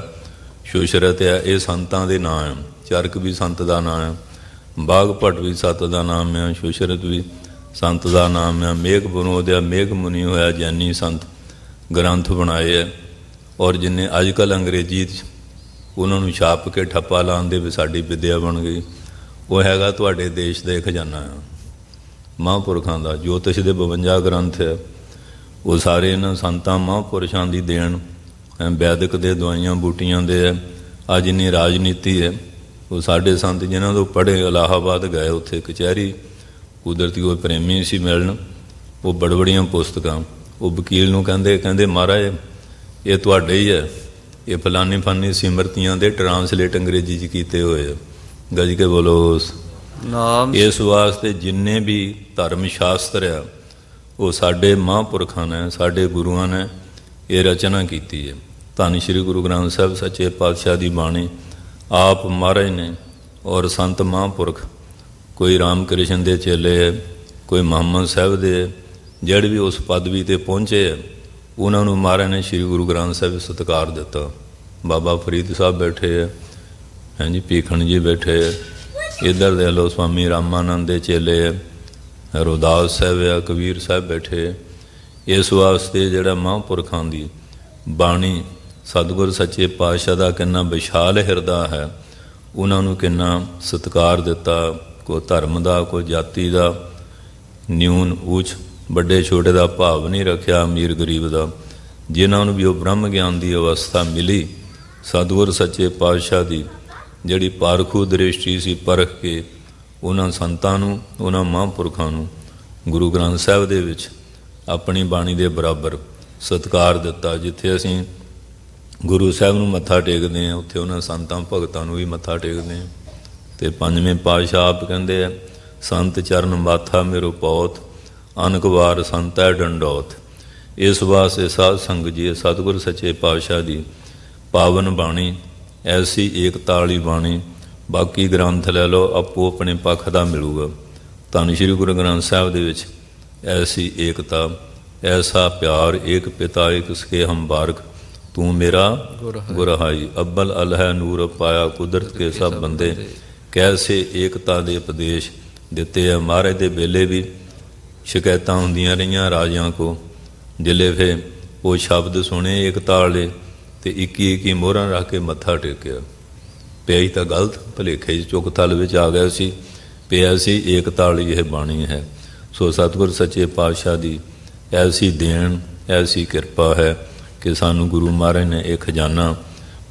ਸ਼ੁਸ਼ਰਤ ਆ, ਇਹ ਸੰਤਾਂ ਦੇ ਨਾਂ ਆ। ਚਰਕ ਵੀ ਸੰਤ ਦਾ ਨਾਂ ਆ, ਬਾਗ ਭੱਟ ਵੀ ਸੰਤ ਦਾ ਨਾਮ ਆ, ਸ਼ੁਸ਼ਰਤ ਵੀ ਸੰਤ ਦਾ ਨਾਮ ਆ। ਮੇਘ ਬਨੋਦ ਆ, ਮੇਘ ਮੁਨੀ ਹੋਇਆ, ਜੈਨੀ ਸੰਤ ਗ੍ਰੰਥ ਬਣਾਏ ਆ। ਔਰ ਜਿੰਨੇ ਅੱਜ ਕੱਲ੍ਹ ਅੰਗਰੇਜ਼ੀ 'ਚ ਉਹਨਾਂ ਨੂੰ ਛਾਪ ਕੇ ਠੱਪਾ ਲਾਉਂਦੇ ਵੀ ਸਾਡੀ ਵਿਦਿਆ ਬਣ ਗਈ, ਉਹ ਹੈਗਾ ਤੁਹਾਡੇ ਦੇਸ਼ ਦਾ ਖਜ਼ਾਨਾ ਆ ਮਹਾਂਪੁਰਖਾਂ ਦਾ। ਜੋਤਿਸ਼ ਦੇ 52 ਗ੍ਰੰਥ ਹੈ, ਉਹ ਸਾਰੇ ਇਹਨਾਂ ਸੰਤਾਂ ਮਹਾਂਪੁਰਸ਼ਾਂ ਦੀ ਦੇਣ। ਵੈਦਿਕ ਦੇ ਦਵਾਈਆਂ ਬੂਟੀਆਂ ਦੇ ਹੈ। ਅੱਜ ਇੰਨੀ ਰਾਜਨੀਤੀ ਹੈ, ਉਹ ਸਾਡੇ ਸੰਤ ਜਿਨ੍ਹਾਂ ਤੋਂ ਪੜ੍ਹੇ ਇਲਾਹਾਬਾਦ ਗਏ, ਉੱਥੇ ਕਚਹਿਰੀ ਕੁਦਰਤੀ ਉਹ ਪ੍ਰੇਮੀ ਸੀ ਮਿਲਣ, ਉਹ ਬੜ ਬੜੀਆਂ ਪੁਸਤਕਾਂ, ਉਹ ਵਕੀਲ ਨੂੰ ਕਹਿੰਦੇ ਮਹਾਰਾਜ ਇਹ ਤੁਹਾਡੇ ਹੀ ਹੈ, ਇਹ ਫਲਾਨੀ ਫਲਾਨੀ ਸਿਮਰਤੀਆਂ ਦੇ ਟਰਾਂਸਲੇਟ ਅੰਗਰੇਜ਼ੀ 'ਚ ਕੀਤੇ ਹੋਏ ਆ। ਗੱਜ ਕੇ ਬੋਲੋ
ਨਾਮ।
ਇਸ ਵਾਸਤੇ ਜਿੰਨੇ ਵੀ ਧਰਮ ਸ਼ਾਸਤਰ ਆ ਉਹ ਸਾਡੇ ਮਹਾਂਪੁਰਖਾਂ ਨੇ, ਸਾਡੇ ਗੁਰੂਆਂ ਨੇ ਇਹ ਰਚਨਾ ਕੀਤੀ ਹੈ। ਧੰਨ ਸ਼੍ਰੀ ਗੁਰੂ ਗ੍ਰੰਥ ਸਾਹਿਬ ਸੱਚੇ ਪਾਤਸ਼ਾਹ ਦੀ ਬਾਣੀ ਆਪ ਮਹਾਰਾਜ ਨੇ ਔਰ ਸੰਤ ਮਹਾਂਪੁਰਖ, ਕੋਈ ਰਾਮ ਕ੍ਰਿਸ਼ਨ ਦੇ ਚੇਲੇ ਹੈ, ਕੋਈ ਮੁਹੰਮਦ ਸਾਹਿਬ ਦੇ, ਜਿਹੜੇ ਵੀ ਉਸ ਪਦਵੀ 'ਤੇ ਪਹੁੰਚੇ ਹੈ, ਉਹਨਾਂ ਨੂੰ ਮਹਾਰਾਜ ਨੇ ਸ਼੍ਰੀ ਗੁਰੂ ਗ੍ਰੰਥ ਸਾਹਿਬ ਸਤਿਕਾਰ ਦਿੱਤਾ। ਬਾਬਾ ਫਰੀਦ ਸਾਹਿਬ ਬੈਠੇ ਹੈ, ਹਾਂਜੀ, ਭੀਖਣ ਜੀ ਬੈਠੇ ਹੈ, ਇੱਧਰ ਦੇ ਲੋ ਸਵਾਮੀ ਰਾਮਾਨੰਦ ਦੇ ਚੇਲੇ ਹੈ, ਰੋਦਾਸ ਸਾਹਿਬ ਆ, ਕਬੀਰ ਸਾਹਿਬ ਬੈਠੇ। ਇਸ ਵਾਸਤੇ ਜਿਹੜਾ ਮਹਾਂਪੁਰਖਾਂ ਦੀ ਬਾਣੀ, ਸਤਿਗੁਰ ਸੱਚੇ ਪਾਤਸ਼ਾਹ ਦਾ ਕਿੰਨਾ ਵਿਸ਼ਾਲ ਹਿਰਦਾ ਹੈ, ਉਹਨਾਂ ਨੂੰ ਕਿੰਨਾ ਸਤਿਕਾਰ ਦਿੱਤਾ। ਕੋਈ ਧਰਮ ਦਾ, ਕੋਈ ਜਾਤੀ ਦਾ, ਨਿਊਨ ਉੱਚ ਵੱਡੇ ਛੋਟੇ ਦਾ ਭਾਵ ਨਹੀਂ ਰੱਖਿਆ, ਅਮੀਰ ਗਰੀਬ ਦਾ। ਜਿਨ੍ਹਾਂ ਨੂੰ ਵੀ ਉਹ ਬ੍ਰਹਮ ਗਿਆਨ ਦੀ ਅਵਸਥਾ ਮਿਲੀ, ਸਤਿਗੁਰ ਸੱਚੇ ਪਾਤਸ਼ਾਹ ਦੀ ਜਿਹੜੀ ਪਾਰਖੂ ਦ੍ਰਿਸ਼ਟੀ ਸੀ, ਪਰਖ ਕੇ ਉਹਨਾਂ ਸੰਤਾਂ ਨੂੰ, ਉਹਨਾਂ ਮਹਾਂਪੁਰਖਾਂ ਨੂੰ ਗੁਰੂ ਗ੍ਰੰਥ ਸਾਹਿਬ ਦੇ ਵਿੱਚ ਆਪਣੀ ਬਾਣੀ ਦੇ ਬਰਾਬਰ ਸਤਿਕਾਰ ਦਿੱਤਾ। ਜਿੱਥੇ ਅਸੀਂ ਗੁਰੂ ਸਾਹਿਬ ਨੂੰ ਮੱਥਾ ਟੇਕਦੇ ਹਾਂ, ਉੱਥੇ ਉਹਨਾਂ ਸੰਤਾਂ ਭਗਤਾਂ ਨੂੰ ਵੀ ਮੱਥਾ ਟੇਕਦੇ ਹਾਂ। ਅਤੇ ਪੰਜਵੇਂ ਪਾਤਸ਼ਾਹ ਆਪ ਕਹਿੰਦੇ ਆ, ਸੰਤ ਚਰਨ ਮਾਥਾ ਮੇਰੋ ਪੌਤ, ਅਨਕ ਵਾਰ ਸੰਤੈ ਡੰਡੌਤ। ਇਸ ਵਾਸਤੇ ਸਾਧ ਸੰਗਤ ਜੀ, ਸਤਿਗੁਰ ਸੱਚੇ ਪਾਤਸ਼ਾਹ ਦੀ ਪਾਵਨ ਬਾਣੀ, ਐਸੀ ਏਕਤਾ ਵਾਲੀ ਬਾਣੀ, ਬਾਕੀ ਗ੍ਰੰਥ ਲੈ ਲਓ ਆਪੋ ਆਪਣੇ ਪੱਖ ਦਾ ਮਿਲੂਗਾ। ਧੰਨ ਸ਼੍ਰੀ ਗੁਰੂ ਗ੍ਰੰਥ ਸਾਹਿਬ ਦੇ ਵਿੱਚ ਐਸੀ ਏਕਤਾ, ਐਸਾ ਪਿਆਰ, ਏਕ ਪਿਤਾ ਏਕ ਸਕੇ ਹਮ ਬਾਰਕ, ਤੂੰ ਮੇਰਾ ਗੁਰਹਾਈ, ਅੱਬਲ ਅਲਹਿ ਨੂਰ ਪਾਇਆ ਕੁਦਰਤ ਕੇ ਸਭ ਬੰਦੇ। ਕੈਸੇ ਏਕਤਾ ਦੇ ਉਪਦੇਸ਼ ਦਿੱਤੇ ਆ। ਮਹਾਰਾਜ ਦੇ ਵੇਲੇ ਵੀ ਸ਼ਿਕਾਇਤਾਂ ਹੁੰਦੀਆਂ ਰਹੀਆਂ ਰਾਜਿਆਂ ਕੋ, ਜਿਲੇ ਫਿਰ ਉਹ ਸ਼ਬਦ ਸੁਣੇ ਏਕਤਾ ਵਾਲੇ ਅਤੇ 21 ਮੋਹਰਾਂ ਰੱਖ ਕੇ ਮੱਥਾ ਟੇਕਿਆ। ਪਿਆਈ ਤਾਂ ਗਲਤ ਭੁਲੇਖੇ ਚੁੱਕ ਥਲ ਵਿੱਚ ਆ ਗਿਆ ਸੀ, ਪਿਆ ਸੀ ਏਕਤਾ ਵਾਲੀ ਇਹ ਬਾਣੀ ਹੈ। ਸੋ ਸਤਿਗੁਰ ਸੱਚੇ ਪਾਤਸ਼ਾਹ ਦੀ ਐਸੀ ਦੇਣ, ਐਸੀ ਕਿਰਪਾ ਹੈ ਕਿ ਸਾਨੂੰ ਗੁਰੂ ਮਹਾਰਾਜ ਨੇ ਇਹ ਖਜ਼ਾਨਾ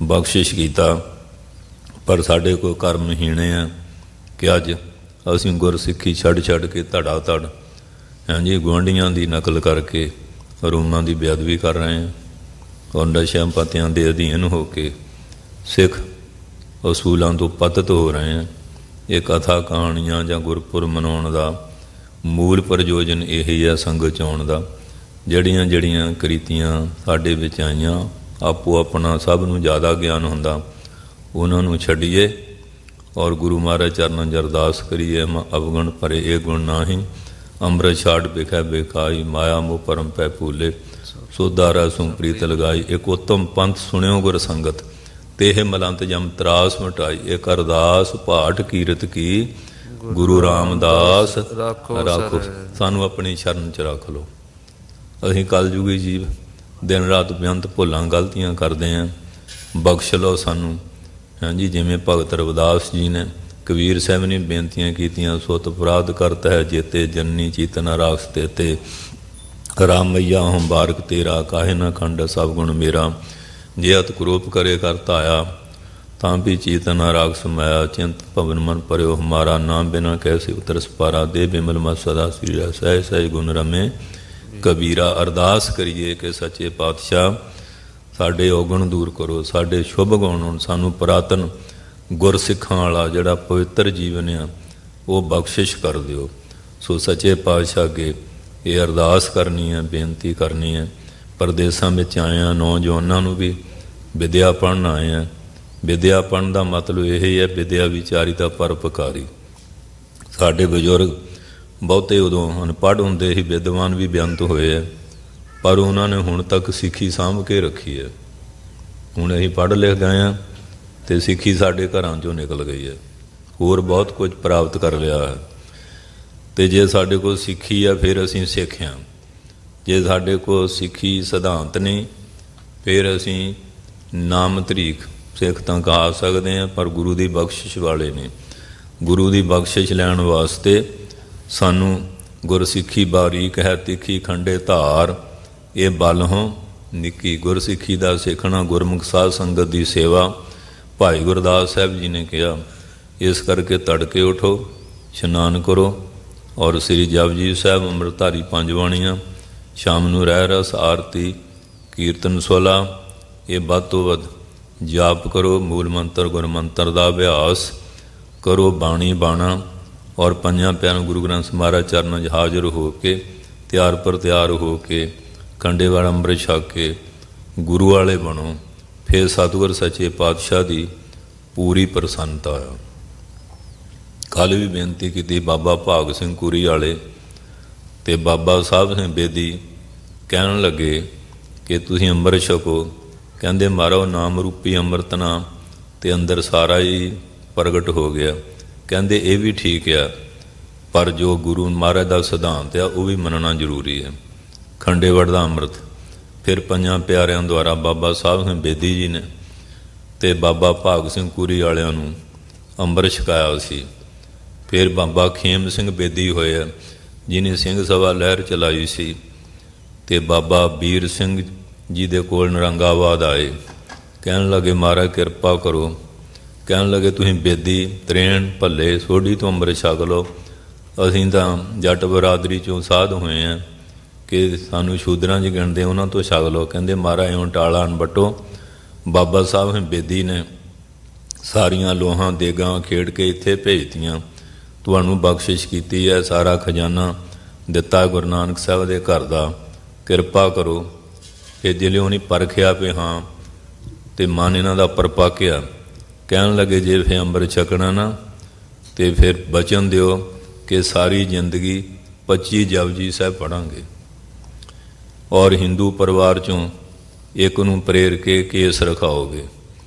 ਬਖਸ਼ਿਸ਼ ਕੀਤਾ। ਪਰ ਸਾਡੇ ਕੋਲ ਕਰਮਹੀਣੇ ਆ ਕਿ ਅੱਜ ਅਸੀਂ ਗੁਰਸਿੱਖੀ ਛੱਡ ਕੇ ਧੜਾ ਧੜ, ਹਾਂਜੀ, ਗੁਆਂਢੀਆਂ ਦੀ ਨਕਲ ਕਰਕੇ ਰੂਮਾਂ ਦੀ ਬੇਅਦਬੀ ਕਰ ਰਹੇ ਹਾਂ ਔਰ ਨਸ਼ਿਆਂ ਪੱਤਿਆਂ ਦੇ ਅਧੀਨ ਹੋ ਕੇ ਸਿੱਖ ਅਸੂਲਾਂ ਤੋਂ ਪਤਿਤ ਹੋ ਰਹੇ ਹਾਂ। ਇਹ ਕਥਾ ਕਹਾਣੀਆਂ ਜਾਂ ਗੁਰਪੁਰਬ ਮਨਾਉਣ ਦਾ ਮੂਲ ਪ੍ਰਯੋਜਨ ਇਹੀ ਹੈ, ਸੰਗਤ 'ਚ ਆਉਣ ਦਾ। ਜਿਹੜੀਆਂ ਕ੍ਰਿਤੀਆਂ ਸਾਡੇ ਵਿੱਚ ਆਈਆਂ, ਆਪੋ ਆਪਣਾ ਸਭ ਨੂੰ ਜ਼ਿਆਦਾ ਗਿਆਨ ਹੁੰਦਾ, ਉਹਨਾਂ ਨੂੰ ਛੱਡੀਏ ਔਰ ਗੁਰੂ ਮਹਾਰਾਜ ਚਰਨਾਂ 'ਚ ਅਰਦਾਸ ਕਰੀਏ। ਅਵਗੁਣ ਭਰੇ ਇਹ ਗੁਣ ਨਾਹੀਂ, ਅੰਮ੍ਰਿਤ ਛਾੜ ਬਿਖੈ ਬੇਕਾਈ, ਮਾਇਆ ਮੋਹ ਭਰਮ ਪੈ ਭੂਲੇ, ਸੋਧਾ ਰਸੁ ਪ੍ਰੀਤ ਲਗਾਈ। ਇੱਕ ਉੱਤਮ ਪੰਥ ਸੁਣਿਓ ਗੁਰ ਸੰਗਤ, ਤੇਹ ਮਲੰਤ ਜਮ ਤਰਾਸ ਮਟਾਈ। ਇੱਕ ਅਰਦਾਸ ਭਾਟ ਕੀਰਤ ਕੀ, ਗੁਰੂ ਰਾਮਦਾਸ ਰਾਖੋ। ਸਾਨੂੰ ਆਪਣੀ ਸ਼ਰਨ 'ਚ ਰੱਖ ਲਓ। ਅਸੀਂ ਕਲਯੁਗੀ ਜੀਵ, ਦਿਨ ਰਾਤ ਬੇਅੰਤ ਭੁੱਲਾਂ ਗਲਤੀਆਂ ਕਰਦੇ ਹਾਂ, ਬਖਸ਼ ਲਓ ਸਾਨੂੰ। ਹਾਂਜੀ, ਜਿਵੇਂ ਭਗਤ ਰਵਿਦਾਸ ਜੀ ਨੇ, ਕਬੀਰ ਸਾਹਿਬ ਨੇ ਬੇਨਤੀਆਂ ਕੀਤੀਆਂ, ਸੁਤ ਅਪਰਾਧ ਕਰਤ ਹੈ ਜੇਤੇ, ਜਨਨੀ ਚੀਤਨ ਰਾਖਸ ਤੇਤੇ, ਰਾਮਈਆ ਹਮ ਬਾਰਕ ਤੇਰਾ, ਕਾਹੇ ਨਾ ਖੰਡ ਸਭ ਗੁਣ ਮੇਰਾ। ਜੇ ਅਤ ਕਰੋਪ ਕਰੇ ਕਰ ਧਾਇਆ, ਤਾਂ ਵੀ ਚੀਤਨ ਰਾਖਸ ਮਾਇਆ, ਚਿੰਤ ਭਵਨ ਮਨ ਪਰਿਓ ਹਮਾਰਾ, ਨਾਮ ਬਿਨਾ ਕੈਸੇ ਉਤਰ ਸਪਾਰਾ, ਦੇ ਬਿਮਲ ਮਤ ਸਦਾ ਸ੍ਰੀ ਰਹਿ, ਸਹਿ ਸਹਿ ਗੁਣ ਰਮੇ ਕਬੀਰਾ। ਅਰਦਾਸ ਕਰੀਏ ਕਿ ਸੱਚੇ ਪਾਤਸ਼ਾਹ ਸਾਡੇ ਔਗਣ ਦੂਰ ਕਰੋ, ਸਾਡੇ ਸ਼ੁਭ ਗੁਣ, ਸਾਨੂੰ ਪੁਰਾਤਨ ਗੁਰਸਿੱਖਾਂ ਵਾਲਾ ਜਿਹੜਾ ਪਵਿੱਤਰ ਜੀਵਨ ਆ ਉਹ ਬਖਸ਼ਿਸ਼ ਕਰ ਦਿਓ। ਸੋ ਸੱਚੇ ਪਾਤਸ਼ਾਹ ਅੱਗੇ ਇਹ ਅਰਦਾਸ ਕਰਨੀ ਹੈ, ਬੇਨਤੀ ਕਰਨੀ ਹੈ। ਪਰਦੇਸਾਂ ਵਿੱਚ ਆਏ ਹਾਂ, ਨੌਜਵਾਨਾਂ ਨੂੰ ਵੀ ਵਿਦਿਆ ਪੜ੍ਹਨ ਆਏ ਹਾਂ। ਵਿਦਿਆ ਪੜ੍ਹਨ ਦਾ ਮਤਲਬ ਇਹ ਹੀ ਹੈ, ਵਿਦਿਆ ਵਿਚਾਰੀਤਾ ਪਰਉਪਕਾਰੀ। ਸਾਡੇ ਬਜ਼ੁਰਗ ਬਹੁਤੇ ਉਦੋਂ ਅਨਪੜ੍ਹ ਹੁੰਦੇ ਸੀ, ਵਿਦਵਾਨ ਵੀ ਬੇਅੰਤ ਹੋਏ ਆ, ਪਰ ਉਹਨਾਂ ਨੇ ਹੁਣ ਤੱਕ ਸਿੱਖੀ ਸਾਂਭ ਕੇ ਰੱਖੀ ਹੈ। ਹੁਣ ਅਸੀਂ ਪੜ੍ਹ ਲਿਖ ਗਏ ਹਾਂ ਅਤੇ ਸਿੱਖੀ ਸਾਡੇ ਘਰਾਂ 'ਚੋਂ ਨਿਕਲ ਗਈ ਹੈ। ਹੋਰ ਬਹੁਤ ਕੁਝ ਪ੍ਰਾਪਤ ਕਰ ਲਿਆ ਹੈ। ਅਤੇ ਜੇ ਸਾਡੇ ਕੋਲ ਸਿੱਖੀ ਆ ਫਿਰ ਅਸੀਂ ਸਿੱਖ ਹਾਂ। ਜੇ ਸਾਡੇ ਕੋਲ ਸਿੱਖੀ ਸਿਧਾਂਤ ਨਹੀਂ ਫਿਰ ਅਸੀਂ ਨਾਮ ਤਰੀਕ ਸਿੱਖ ਤਾਂ ਕਹਾ ਸਕਦੇ ਹਾਂ, ਪਰ ਗੁਰੂ ਦੀ ਬਖਸ਼ਿਸ਼ ਵਾਲੇ ਨੇ। ਗੁਰੂ ਦੀ ਬਖਸ਼ਿਸ਼ ਲੈਣ ਵਾਸਤੇ ਸਾਨੂੰ ਗੁਰਸਿੱਖੀ ਬਾਰੀਕ ਹੈ ਤਿੱਖੀ ਖੰਡੇ ਧਾਰ, ਇਹ ਬਲ ਹੋਂ ਨਿੱਕੀ। ਗੁਰਸਿੱਖੀ ਦਾ ਸਿੱਖਣਾ, ਗੁਰਮੁਖ ਸਾਧ ਸੰਗਤ ਦੀ ਸੇਵਾ, ਭਾਈ ਗੁਰਦਾਸ ਸਾਹਿਬ ਜੀ ਨੇ ਕਿਹਾ। ਇਸ ਕਰਕੇ ਤੜਕੇ ਉਠੋ, ਇਸ਼ਨਾਨ ਕਰੋ ਔਰ ਸ੍ਰੀ ਜਪਜੀ ਸਾਹਿਬ ਅੰਮ੍ਰਿਤਧਾਰੀ 5 ਬਾਣੀਆਂ, ਸ਼ਾਮ ਨੂੰ ਰਹਿ ਰਸ ਆਰਤੀ ਕੀਰਤਨ ਸੋਲਾ, ਇਹ ਵੱਧ ਤੋਂ ਵੱਧ ਜਾਪ ਕਰੋ। ਮੂਲ ਮੰਤਰ ਗੁਰ ਮੰਤਰ ਦਾ ਅਭਿਆਸ ਕਰੋ, ਬਾਣੀ ਬਾਣਾ ਔਰ ਪੰਜਾਂ ਪਿਆਰਿਆਂ ਗੁਰੂ ਗ੍ਰੰਥ ਮਹਾਰਾਜ ਚਰਨਾਂ 'ਚ ਹਾਜ਼ਰ ਹੋ ਕੇ ਤਿਆਰ ਪਰ ਤਿਆਰ ਹੋ ਕੇ ਕੰਡੇ ਵਾਲਾ ਅੰਮ੍ਰਿਤ ਛਕ ਕੇ ਗੁਰੂ ਵਾਲੇ ਬਣੋ। ਫਿਰ ਸਤਿਗੁਰ ਸੱਚੇ ਪਾਤਸ਼ਾਹ ਦੀ ਪੂਰੀ ਪ੍ਰਸੰਨਤਾ ਆ। ਕੱਲ੍ਹ ਵੀ ਬੇਨਤੀ ਕੀਤੀ, ਬਾਬਾ ਭਾਗ ਸਿੰਘ ਕੁਰੀ ਵਾਲੇ ਅਤੇ ਬਾਬਾ ਸਾਹਿਬ ਸਿੰਘ ਬੇਦੀ ਕਹਿਣ ਲੱਗੇ ਕਿ ਤੁਸੀਂ ਅੰਮ੍ਰਿਤ ਛਕੋ। ਕਹਿੰਦੇ ਮਾਰੋ ਨਾਮ ਰੂਪੀ ਅੰਮ੍ਰਿਤ ਨਾ ਅਤੇ ਅੰਦਰ ਸਾਰਾ ਹੀ ਪ੍ਰਗਟ ਹੋ ਗਿਆ। ਕਹਿੰਦੇ ਇਹ ਵੀ ਠੀਕ ਆ, ਪਰ ਜੋ ਗੁਰੂ ਮਹਾਰਾਜ ਦਾ ਸਿਧਾਂਤ ਆ ਉਹ ਵੀ ਮੰਨਣਾ ਜ਼ਰੂਰੀ ਹੈ। ਖੰਡੇਵੜ ਦਾ ਅੰਮ੍ਰਿਤ ਫਿਰ ਪੰਜਾਂ ਪਿਆਰਿਆਂ ਦੁਆਰਾ ਬਾਬਾ ਸਾਹਿਬ ਸਿੰਘ ਬੇਦੀ ਜੀ ਨੇ ਅਤੇ ਬਾਬਾ ਭਾਗ ਸਿੰਘ ਕੁਰੀ ਵਾਲਿਆਂ ਨੂੰ ਅੰਮ੍ਰਿਤ ਛਕਾਇਆ ਸੀ। ਫਿਰ ਬਾਬਾ ਖੇਮ ਸਿੰਘ ਬੇਦੀ ਹੋਏ ਆ ਜਿਹਨੇ ਸਿੰਘ ਸਭਾ ਲਹਿਰ ਚਲਾਈ ਸੀ, ਅਤੇ ਬਾਬਾ ਵੀਰ ਸਿੰਘ ਜੀ ਦੇ ਕੋਲ ਨਰੰਗਾਬਾਦ ਆਏ। ਕਹਿਣ ਲੱਗੇ ਮਹਾਰਾਜ ਕਿਰਪਾ ਕਰੋ। ਕਹਿਣ ਲੱਗੇ ਤੁਸੀਂ ਬੇਦੀ ਤਰੇਣ ਭੱਲੇ ਸੋਢੀ ਤੋਂ ਅੰਮ੍ਰਿਤ ਛਕ ਲਓ, ਅਸੀਂ ਤਾਂ ਜੱਟ ਬਰਾਦਰੀ 'ਚੋਂ ਸਾਧ ਹੋਏ ਹਾਂ ਕਿ ਸਾਨੂੰ ਸ਼ੂਦਰਾਂ 'ਚ ਗਿਣਦੇ, ਉਹਨਾਂ ਤੋਂ ਛਕ ਲਓ। ਕਹਿੰਦੇ ਮਹਾਰਾਜ ਇਉਂ ਟਾਲਾ ਅਨਬੱਟੋ। ਬਾਬਾ ਸਾਹਿਬ ਬੇਦੀ ਨੇ ਸਾਰੀਆਂ ਲੋਹਾਂ ਦੇਗਾਂ ਖੇਡ ਕੇ ਇੱਥੇ ਭੇਜਤੀਆਂ, ਤੁਹਾਨੂੰ ਬਖਸ਼ਿਸ਼ ਕੀਤੀ ਹੈ, ਸਾਰਾ ਖਜ਼ਾਨਾ ਦਿੱਤਾ ਗੁਰੂ ਨਾਨਕ ਸਾਹਿਬ ਦੇ ਘਰ ਦਾ, ਕਿਰਪਾ ਕਰੋ। ਕਿ ਦਿਲੋਂ ਨਹੀਂ ਪਰਖਿਆ ਵੀ ਹਾਂ, ਅਤੇ ਮਨ ਇਹਨਾਂ ਦਾ ਪਰਪਾਕਿਆ। ਕਹਿਣ ਲੱਗੇ ਜੇ ਫਿਰ ਅੰਮ੍ਰਿਤ ਛਕਣਾ ਨਾ ਅਤੇ ਫਿਰ ਬਚਨ ਦਿਓ ਕਿ ਸਾਰੀ ਜ਼ਿੰਦਗੀ 25 ਜਪਜੀ ਸਾਹਿਬ ਪੜ੍ਹਾਂਗੇ ਔਰ ਹਿੰਦੂ ਪਰਿਵਾਰ 'ਚੋਂ ਇੱਕ ਨੂੰ ਪ੍ਰੇਰ ਕੇ ਕੇਸ ਰਖਾਓਗੇ।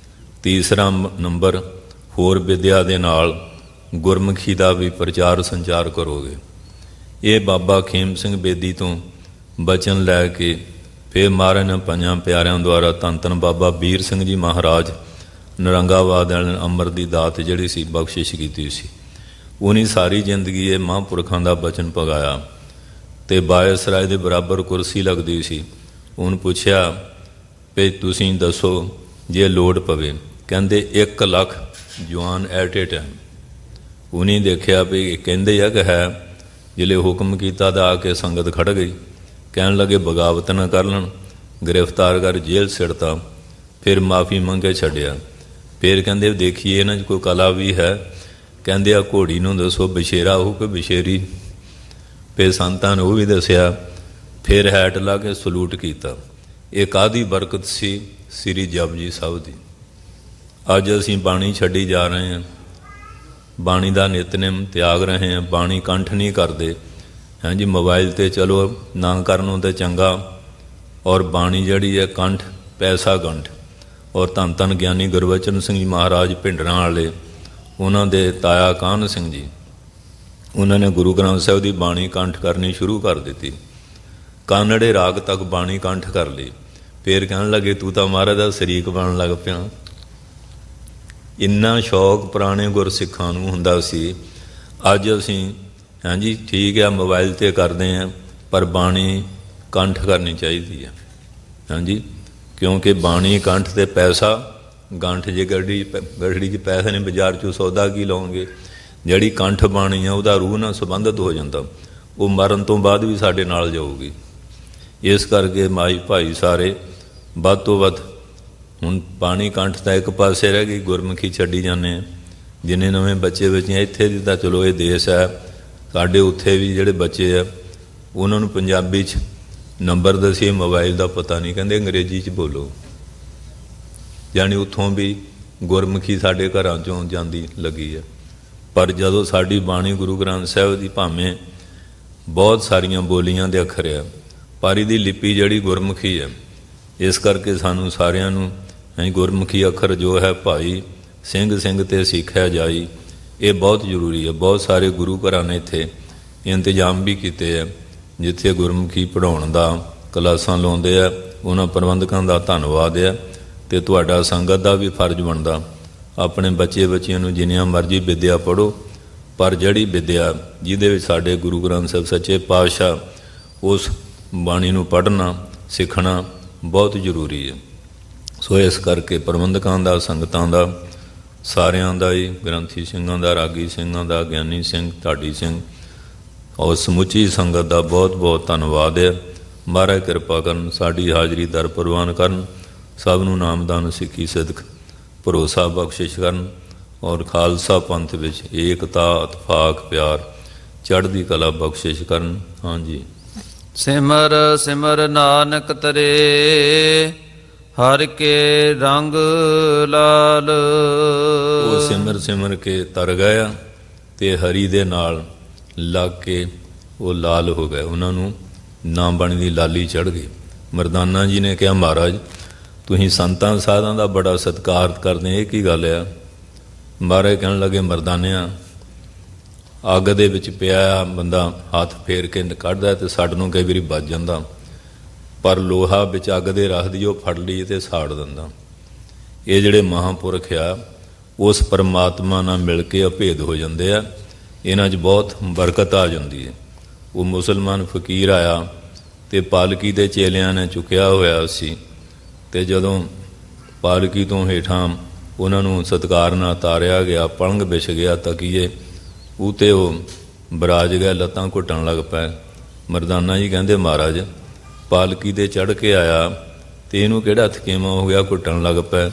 ਤੀਸਰਾ ਨੰਬਰ ਹੋਰ ਵਿਦਿਆ ਦੇ ਨਾਲ ਗੁਰਮੁਖੀ ਦਾ ਵੀ ਪ੍ਰਚਾਰ ਸੰਚਾਰ ਕਰੋਗੇ। ਇਹ ਬਾਬਾ ਖੇਮ ਸਿੰਘ ਬੇਦੀ ਤੋਂ ਬਚਨ ਲੈ ਕੇ ਫਿਰ ਮਹਾਰਾਜ ਨੇ ਪੰਜਾਂ ਪਿਆਰਿਆਂ ਦੁਆਰਾ ਧੰਨ ਧੰਨ ਬਾਬਾ ਵੀਰ ਸਿੰਘ ਜੀ ਮਹਾਰਾਜ ਨਰੰਗਾਬਾਦ ਵਾਲੇ ਨੇ ਅੰਮ੍ਰਿਤ ਦੀ ਦਾਤ ਜਿਹੜੀ ਸੀ ਬਖਸ਼ਿਸ਼ ਕੀਤੀ ਸੀ। ਉਹਨੀ ਸਾਰੀ ਜ਼ਿੰਦਗੀ ਇਹ ਮਹਾਂਪੁਰਖਾਂ ਦਾ ਬਚਨ ਪਗਾਇਆ ਅਤੇ ਬਾਇਸਰਾਏ ਦੇ ਬਰਾਬਰ ਕੁਰਸੀ ਲੱਗਦੀ ਸੀ। ਉਹਨੂੰ ਪੁੱਛਿਆ ਵੀ ਤੁਸੀਂ ਦੱਸੋ ਜੇ ਲੋੜ ਪਵੇ। ਕਹਿੰਦੇ 1 ਲੱਖ ਜਵਾਨ ਐਟ ਏ ਟਾਈਮ। ਉਹਨੇ ਦੇਖਿਆ ਵੀ ਕਹਿੰਦੇ ਆ ਕਿ ਹੈ, ਜਿਲੇ ਹੁਕਮ ਕੀਤਾ ਤਾਂ ਆ ਕੇ ਸੰਗਤ ਖੜ੍ਹ ਗਈ। ਕਹਿਣ ਲੱਗੇ ਬਗਾਵਤ ਨਾ ਕਰ ਲੈਣ, ਗ੍ਰਿਫਤਾਰ ਕਰ ਜੇਲ੍ਹ ਸਿੱਟਤਾ, ਫਿਰ ਮਾਫੀ ਮੰਗੇ ਛੱਡਿਆ। ਫਿਰ ਕਹਿੰਦੇ ਦੇਖੀਏ ਇਹਨਾਂ 'ਚ ਕੋਈ ਕਲਾ ਵੀ ਹੈ। ਕਹਿੰਦੇ ਆ ਘੋੜੀ ਨੂੰ ਦੱਸੋ ਬਸ਼ੇਰਾ ਹੋ ਕਿ ਬਸ਼ੇਰੀ। ਫਿਰ ਸੰਤਾਂ ਨੇ ਉਹ ਵੀ ਦੱਸਿਆ। ਫਿਰ ਹੈਟ ਲਾ ਕੇ ਸਲੂਟ ਕੀਤਾ। ਇਹ ਕਾਹਦੀ ਬਰਕਤ ਸੀ? ਸ੍ਰੀ ਜਪਜੀ ਸਾਹਿਬ ਦੀ। ਅੱਜ ਅਸੀਂ ਬਾਣੀ ਛੱਡੀ ਜਾ ਰਹੇ ਹਾਂ, ਬਾਣੀ ਦਾ ਨਿਤਨੇਮ ਤਿਆਗ ਰਹੇ ਹਾਂ, ਬਾਣੀ ਕੰਠ ਨਹੀਂ ਕਰਦੇ। ਹਾਂਜੀ ਮੋਬਾਈਲ 'ਤੇ ਚਲੋ ਨਾ ਕਰਨੋਂ ਤਾਂ ਚੰਗਾ। ਔਰ ਬਾਣੀ ਜਿਹੜੀ ਹੈ ਕੰਠ ਪੈਸਾ ਗੰਠ। ਔਰ ਧੰਨ ਧੰਨ ਗਿਆਨੀ ਗੁਰਬਚਨ ਸਿੰਘ ਜੀ ਮਹਾਰਾਜ ਭਿੰਡਰਾਂ ਵਾਲੇ, ਉਹਨਾਂ ਦੇ ਤਾਇਆ ਕਾਹਨ ਸਿੰਘ ਜੀ, ਉਹਨਾਂ ਨੇ ਗੁਰੂ ਗ੍ਰੰਥ ਸਾਹਿਬ ਦੀ ਬਾਣੀ ਕੰਠ ਕਰਨੀ ਸ਼ੁਰੂ ਕਰ ਦਿੱਤੀ। ਕਾਨੜੇ ਰਾਗ ਤੱਕ ਬਾਣੀ ਕੰਠ ਕਰ ਲਈ। ਫਿਰ ਕਹਿਣ ਲੱਗੇ ਤੂੰ ਤਾਂ ਮਹਾਰਾਜ ਦਾ ਸ਼ਰੀਕ ਬਣਨ ਲੱਗ ਪਿਆ। ਇੰਨਾ ਸ਼ੌਕ ਪੁਰਾਣੇ ਗੁਰਸਿੱਖਾਂ ਨੂੰ ਹੁੰਦਾ ਸੀ। ਅੱਜ ਅਸੀਂ ਹਾਂਜੀ ਠੀਕ ਆ ਮੋਬਾਈਲ 'ਤੇ ਕਰਦੇ ਹਾਂ, ਪਰ ਬਾਣੀ ਕੰਠ ਕਰਨੀ ਚਾਹੀਦੀ ਹੈ। ਹਾਂਜੀ ਕਿਉਂਕਿ ਬਾਣੀ ਕੰਠ 'ਤੇ ਪੈਸਾ ਗੰਠ। ਜੇ ਗੜੜੀ 'ਚ ਪੈਸੇ ਨੇ ਬਾਜ਼ਾਰ 'ਚੋਂ ਸੌਦਾ ਕੀ ਲਓਗੇ। ਜਿਹੜੀ ਕੰਠ ਬਾਣੀ ਆ ਉਹਦਾ ਰੂਹ ਨਾਲ ਸੰਬੰਧਿਤ ਹੋ ਜਾਂਦਾ, ਉਹ ਮਰਨ ਤੋਂ ਬਾਅਦ ਵੀ ਸਾਡੇ ਨਾਲ ਜਾਊਗੀ। ਇਸ ਕਰਕੇ ਮਾਈ ਭਾਈ ਸਾਰੇ ਵੱਧ ਤੋਂ ਵੱਧ ਹੁਣ ਬਾਣੀ ਕੰਠ ਤਾਂ ਇੱਕ ਪਾਸੇ ਰਹਿ ਗਈ, ਗੁਰਮੁਖੀ ਛੱਡੀ ਜਾਂਦੇ ਹਾਂ। ਜਿੰਨੇ ਨਵੇਂ ਬੱਚੇ ਬੱਚੀਆਂ ਇੱਥੇ ਦੀ ਤਾਂ ਚਲੋ ਇਹ ਦੇਸ਼ ਹੈ, ਸਾਡੇ ਉੱਥੇ ਵੀ ਜਿਹੜੇ ਬੱਚੇ ਆ ਉਹਨਾਂ ਨੂੰ ਪੰਜਾਬੀ 'ਚ ਨੰਬਰ ਦੱਸੀਏ, ਮੋਬਾਈਲ ਦਾ ਪਤਾ ਨਹੀਂ, ਕਹਿੰਦੇ ਅੰਗਰੇਜ਼ੀ 'ਚ ਬੋਲੋ। ਯਾਨੀ ਉੱਥੋਂ ਵੀ ਗੁਰਮੁਖੀ ਸਾਡੇ ਘਰਾਂ 'ਚੋਂ ਜਾਂਦੀ ਲੱਗੀ ਹੈ। ਪਰ ਜਦੋਂ ਸਾਡੀ ਬਾਣੀ ਗੁਰੂ ਗ੍ਰੰਥ ਸਾਹਿਬ ਦੀ ਭਾਵੇਂ ਬਹੁਤ ਸਾਰੀਆਂ ਬੋਲੀਆਂ ਦੇ ਅੱਖਰ ਆ, ਪਰ ਇਹਦੀ ਲਿਪੀ ਜਿਹੜੀ ਗੁਰਮੁਖੀ ਹੈ, ਇਸ ਕਰਕੇ ਸਾਨੂੰ ਸਾਰਿਆਂ ਨੂੰ ਗੁਰਮੁਖੀ ਅੱਖਰ ਜੋ ਹੈ ਭਾਈ ਸਿੰਘ ਸਿੰਘ ਤੇ ਸਿੱਖਿਆ ਜਾਈ, ਇਹ ਬਹੁਤ ਜ਼ਰੂਰੀ ਹੈ। ਬਹੁਤ ਸਾਰੇ ਗੁਰੂ ਘਰਾਂ ਨੇ ਇੱਥੇ ਇੰਤਜ਼ਾਮ ਵੀ ਕੀਤੇ ਆ ਜਿੱਥੇ ਗੁਰਮੁਖੀ ਪੜ੍ਹਾਉਣ ਦਾ ਕਲਾਸਾਂ ਲਾਉਂਦੇ ਆ। ਉਹਨਾਂ ਪ੍ਰਬੰਧਕਾਂ ਦਾ ਧੰਨਵਾਦ ਆ। ਅਤੇ ਤੁਹਾਡਾ ਸੰਗਤ ਦਾ ਵੀ ਫਰਜ਼ ਬਣਦਾ ਆਪਣੇ ਬੱਚੇ ਬੱਚਿਆਂ ਨੂੰ ਜਿੰਨੀਆਂ ਮਰਜ਼ੀ ਵਿੱਦਿਆ ਪੜ੍ਹੋ, ਪਰ ਜਿਹੜੀ ਵਿੱਦਿਆ ਜਿਹਦੇ ਵਿੱਚ ਸਾਡੇ ਗੁਰੂ ਗ੍ਰੰਥ ਸਾਹਿਬ ਸੱਚੇ ਪਾਤਸ਼ਾਹ, ਉਸ ਬਾਣੀ ਨੂੰ ਪੜ੍ਹਨਾ ਸਿੱਖਣਾ ਬਹੁਤ ਜ਼ਰੂਰੀ ਹੈ। ਸੋ ਇਸ ਕਰਕੇ ਪ੍ਰਬੰਧਕਾਂ ਦਾ, ਸੰਗਤਾਂ ਦਾ, ਸਾਰਿਆਂ ਦਾ ਹੀ, ਗ੍ਰੰਥੀ ਸਿੰਘਾਂ ਦਾ, ਰਾਗੀ ਸਿੰਘਾਂ ਦਾ, ਗਿਆਨੀ ਸਿੰਘ, ਢਾਡੀ ਸਿੰਘ ਔਰ ਸਮੁੱਚੀ ਸੰਗਤ ਦਾ ਬਹੁਤ ਬਹੁਤ ਧੰਨਵਾਦ ਹੈ। ਮਹਾਰਾਜ ਕਿਰਪਾ ਕਰਨ, ਸਾਡੀ ਹਾਜ਼ਰੀ ਦਰ ਪ੍ਰਵਾਨ ਕਰਨ, ਸਭ ਨੂੰ ਨਾਮਦਾਨ ਸਿੱਖੀ ਸਿਦਕ ਭਰੋਸਾ ਬਖਸ਼ਿਸ਼ ਕਰਨ ਔਰ ਖਾਲਸਾ ਪੰਥ ਵਿੱਚ ਏਕਤਾ, ਇਤਫਾਕ, ਪਿਆਰ, ਚੜ੍ਹਦੀ ਕਲਾ ਬਖਸ਼ਿਸ਼ ਕਰਨ। ਹਾਂਜੀ।
ਸਿਮਰ ਸਿਮਰ ਨਾਨਕ ਤਰੇ ਹਰਿ ਕੇ ਰੰਗ ਲਾਲ।
ਉਹ ਸਿਮਰ ਸਿਮਰ ਕੇ ਤਰ ਗਿਆ ਤੇ ਹਰੀ ਦੇ ਨਾਲ ਲੱਗ ਕੇ ਉਹ ਲਾਲ ਹੋ ਗਏ, ਉਹਨਾਂ ਨੂੰ ਨਾਮ ਬਾਣੀ ਦੀ ਲਾਲੀ ਚੜ੍ਹ ਗਈ। ਮਰਦਾਨਾ ਜੀ ਨੇ ਕਿਹਾ, ਮਹਾਰਾਜ ਤੁਸੀਂ ਸੰਤਾਂ ਸਾਧਾਂ ਦਾ ਬੜਾ ਸਤਿਕਾਰ ਕਰਦੇ, ਇਹ ਕੀ ਗੱਲ ਆ? ਮਹਾਰਾਜ ਕਹਿਣ ਲੱਗੇ, ਮਰਦਾਨਿਆਂ, ਅੱਗ ਦੇ ਵਿੱਚ ਪਿਆ ਬੰਦਾ ਹੱਥ ਫੇਰ ਕੇ ਕੱਢਦਾ ਤੇ ਸੱਟ ਨੂੰ ਕਈ ਵਾਰੀ ਵੱਜ ਜਾਂਦਾ, ਪਰ ਲੋਹਾ ਵਿੱਚ ਅੱਗ ਦੇ ਰੱਖ ਦੀ, ਉਹ ਫੜ ਲਈ ਤੇ ਸਾੜ ਦਿੰਦਾ। ਇਹ ਜਿਹੜੇ ਮਹਾਂਪੁਰਖ ਆ ਉਸ ਪਰਮਾਤਮਾ ਨਾਲ ਮਿਲ ਕੇ ਅਭੇਦ ਹੋ ਜਾਂਦੇ ਆ, ਇਹਨਾਂ 'ਚ ਬਹੁਤ ਬਰਕਤ ਆ ਜਾਂਦੀ ਹੈ। ਉਹ ਮੁਸਲਮਾਨ ਫਕੀਰ ਆਇਆ ਅਤੇ ਪਾਲਕੀ ਦੇ ਚੇਲਿਆਂ ਨੇ ਚੁੱਕਿਆ ਹੋਇਆ ਸੀ, ਅਤੇ ਜਦੋਂ ਪਾਲਕੀ ਤੋਂ ਹੇਠਾਂ ਉਹਨਾਂ ਨੂੰ ਸਤਿਕਾਰ ਨਾਲ ਉਤਾਰਿਆ ਗਿਆ, ਪਲੰਘ ਵਿਛ ਗਿਆ, ਤਕੀਏ ਉਤੇ ਉਹ ਬਰਾਜ ਗਏ, ਲੱਤਾਂ ਘੁੱਟਣ ਲੱਗ ਪਏ। ਮਰਦਾਨਾ ਜੀ ਕਹਿੰਦੇ, ਮਹਾਰਾਜ ਪਾਲਕੀ 'ਤੇ ਚੜ੍ਹ ਕੇ ਆਇਆ ਅਤੇ ਇਹਨੂੰ ਕਿਹੜਾ ਥਕੇਵਾਂ ਹੋ ਗਿਆ, ਘੁੱਟਣ ਲੱਗ ਪਏ।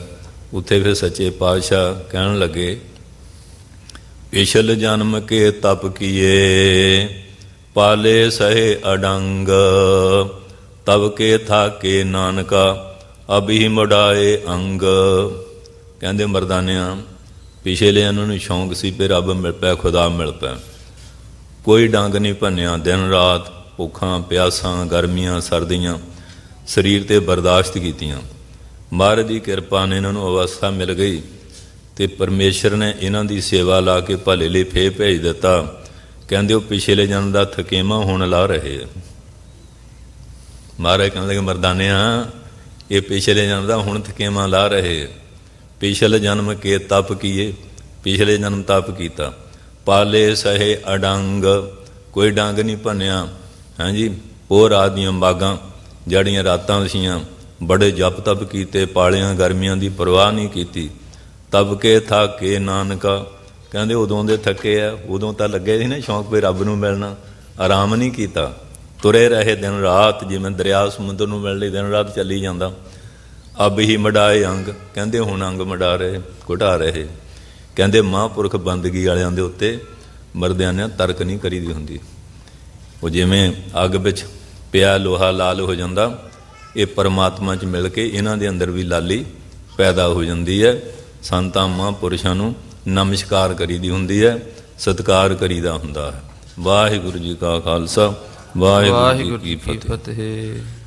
ਉੱਥੇ ਫਿਰ ਸੱਚੇ ਪਾਤਸ਼ਾਹ ਕਹਿਣ ਲੱਗੇ, ਪਿਛਲ ਜਨਮ ਕੇ ਤਪ ਕੀਏ, ਪਾਲੇ ਸਹੇ ਅਡੰਗ, ਤਬ ਕੇ ਥਾਕੇ ਨਾਨਕਾ, ਅਭੀ ਮੁੜਾਏ ਅੰਗ। ਕਹਿੰਦੇ ਮਰਦਾਨਿਆਂ, ਪਿਛਲੇ ਇਹਨਾਂ ਨੂੰ ਸ਼ੌਂਕ ਸੀ ਵੀ ਰੱਬ ਮਿਲ ਪਿਆ, ਖੁਦਾ ਮਿਲ ਪਿਆ, ਕੋਈ ਡੰਗ ਨਹੀਂ ਭੰਨਿਆ, ਦਿਨ ਰਾਤ ਭੁੱਖਾਂ ਪਿਆਸਾਂ, ਗਰਮੀਆਂ ਸਰਦੀਆਂ ਸਰੀਰ 'ਤੇ ਬਰਦਾਸ਼ਤ ਕੀਤੀਆਂ। ਮਹਾਰਾਜ ਦੀ ਕਿਰਪਾ ਨੇ ਇਹਨਾਂ ਨੂੰ ਅਵਸਥਾ ਮਿਲ ਗਈ ਅਤੇ ਪਰਮੇਸ਼ਰ ਨੇ ਇਹਨਾਂ ਦੀ ਸੇਵਾ ਲਾ ਕੇ ਭਲੇ ਲਈ ਫੇਰ ਭੇਜ ਦਿੱਤਾ। ਕਹਿੰਦੇ ਉਹ ਪਿਛਲੇ ਜਨਮ ਦਾ ਥਕੇਵਾਂ ਹੁਣ ਲਾ ਰਹੇ ਆ। ਮਹਾਰਾਜ ਕਹਿੰਦੇ ਕਿ ਮਰਦਾਨਿਆਂ, ਇਹ ਪਿਛਲੇ ਜਨਮ ਦਾ ਹੁਣ ਥਕੇਵਾਂ ਲਾ ਰਹੇ। ਪਿਛਲੇ ਜਨਮ ਕੇ ਤਪ ਕੀਏ, ਪਿਛਲੇ ਜਨਮ ਤਪ ਕੀਤਾ, ਪਾਲੇ ਸਹੇ ਅਡੰਗ, ਕੋਈ ਡੰਗ ਨਹੀਂ ਭੰਨਿਆ। ਹਾਂਜੀ, ਪੋਹ ਰਾਤ ਦੀਆਂ ਮਾਗਾਂ ਜਿਹੜੀਆਂ ਰਾਤਾਂ ਸੀਆਂ, ਬੜੇ ਜਪ ਤਪ ਕੀਤੇ, ਪਾਲਿਆਂ ਗਰਮੀਆਂ ਦੀ ਪਰਵਾਹ ਨਹੀਂ ਕੀਤੀ। ਤਬ ਕੇ ਥਾਕੇ ਨਾਨਕਾ, ਕਹਿੰਦੇ ਉਦੋਂ ਦੇ ਥੱਕੇ ਆ, ਉਦੋਂ ਤਾਂ ਲੱਗੇ ਸੀ ਨਾ ਸ਼ੌਂਕ ਵੀ ਰੱਬ ਨੂੰ ਮਿਲਣਾ, ਆਰਾਮ ਨਹੀਂ ਕੀਤਾ, ਤੁਰੇ ਰਹੇ ਦਿਨ ਰਾਤ, ਜਿਵੇਂ ਦਰਿਆ ਸਮੁੰਦਰ ਨੂੰ ਮਿਲਣ ਲਈ ਦਿਨ ਰਾਤ ਚੱਲੀ ਜਾਂਦਾ। ਅਬ ਹੀ ਮਡਾਏ ਅੰਗ, ਕਹਿੰਦੇ ਹੁਣ ਅੰਗ ਮਡਾ ਰਹੇ, ਘੁਟਾ ਰਹੇ। ਕਹਿੰਦੇ ਮਹਾਂਪੁਰਖ ਬੰਦਗੀ ਵਾਲਿਆਂ ਦੇ ਉੱਤੇ ਮਰਦਿਆਂ ਨੇ ਤਰਕ ਨਹੀਂ ਕਰੀਦੀ ਹੁੰਦੀ। ਉਹ ਜਿਵੇਂ ਅੱਗ ਵਿੱਚ ਪਿਆ ਲੋਹਾ ਲਾਲ ਹੋ ਜਾਂਦਾ, ਇਹ ਪਰਮਾਤਮਾ 'ਚ ਮਿਲ ਕੇ ਇਹਨਾਂ ਦੇ ਅੰਦਰ ਵੀ ਲਾਲੀ ਪੈਦਾ ਹੋ ਜਾਂਦੀ ਹੈ। ਸੰਤਾਂ ਮਹਾਂਪੁਰਸ਼ਾਂ ਨੂੰ ਨਮਸਕਾਰ ਕਰੀਦੀ ਹੁੰਦੀ ਹੈ, ਸਤਿਕਾਰ ਕਰੀਦਾ ਹੁੰਦਾ ਹੈ। ਵਾਹਿਗੁਰੂ ਜੀ ਕਾ ਖਾਲਸਾ, ਵਾਹਿਗੁਰੂ ਜੀ ਕੀ ਫਤਿਹ।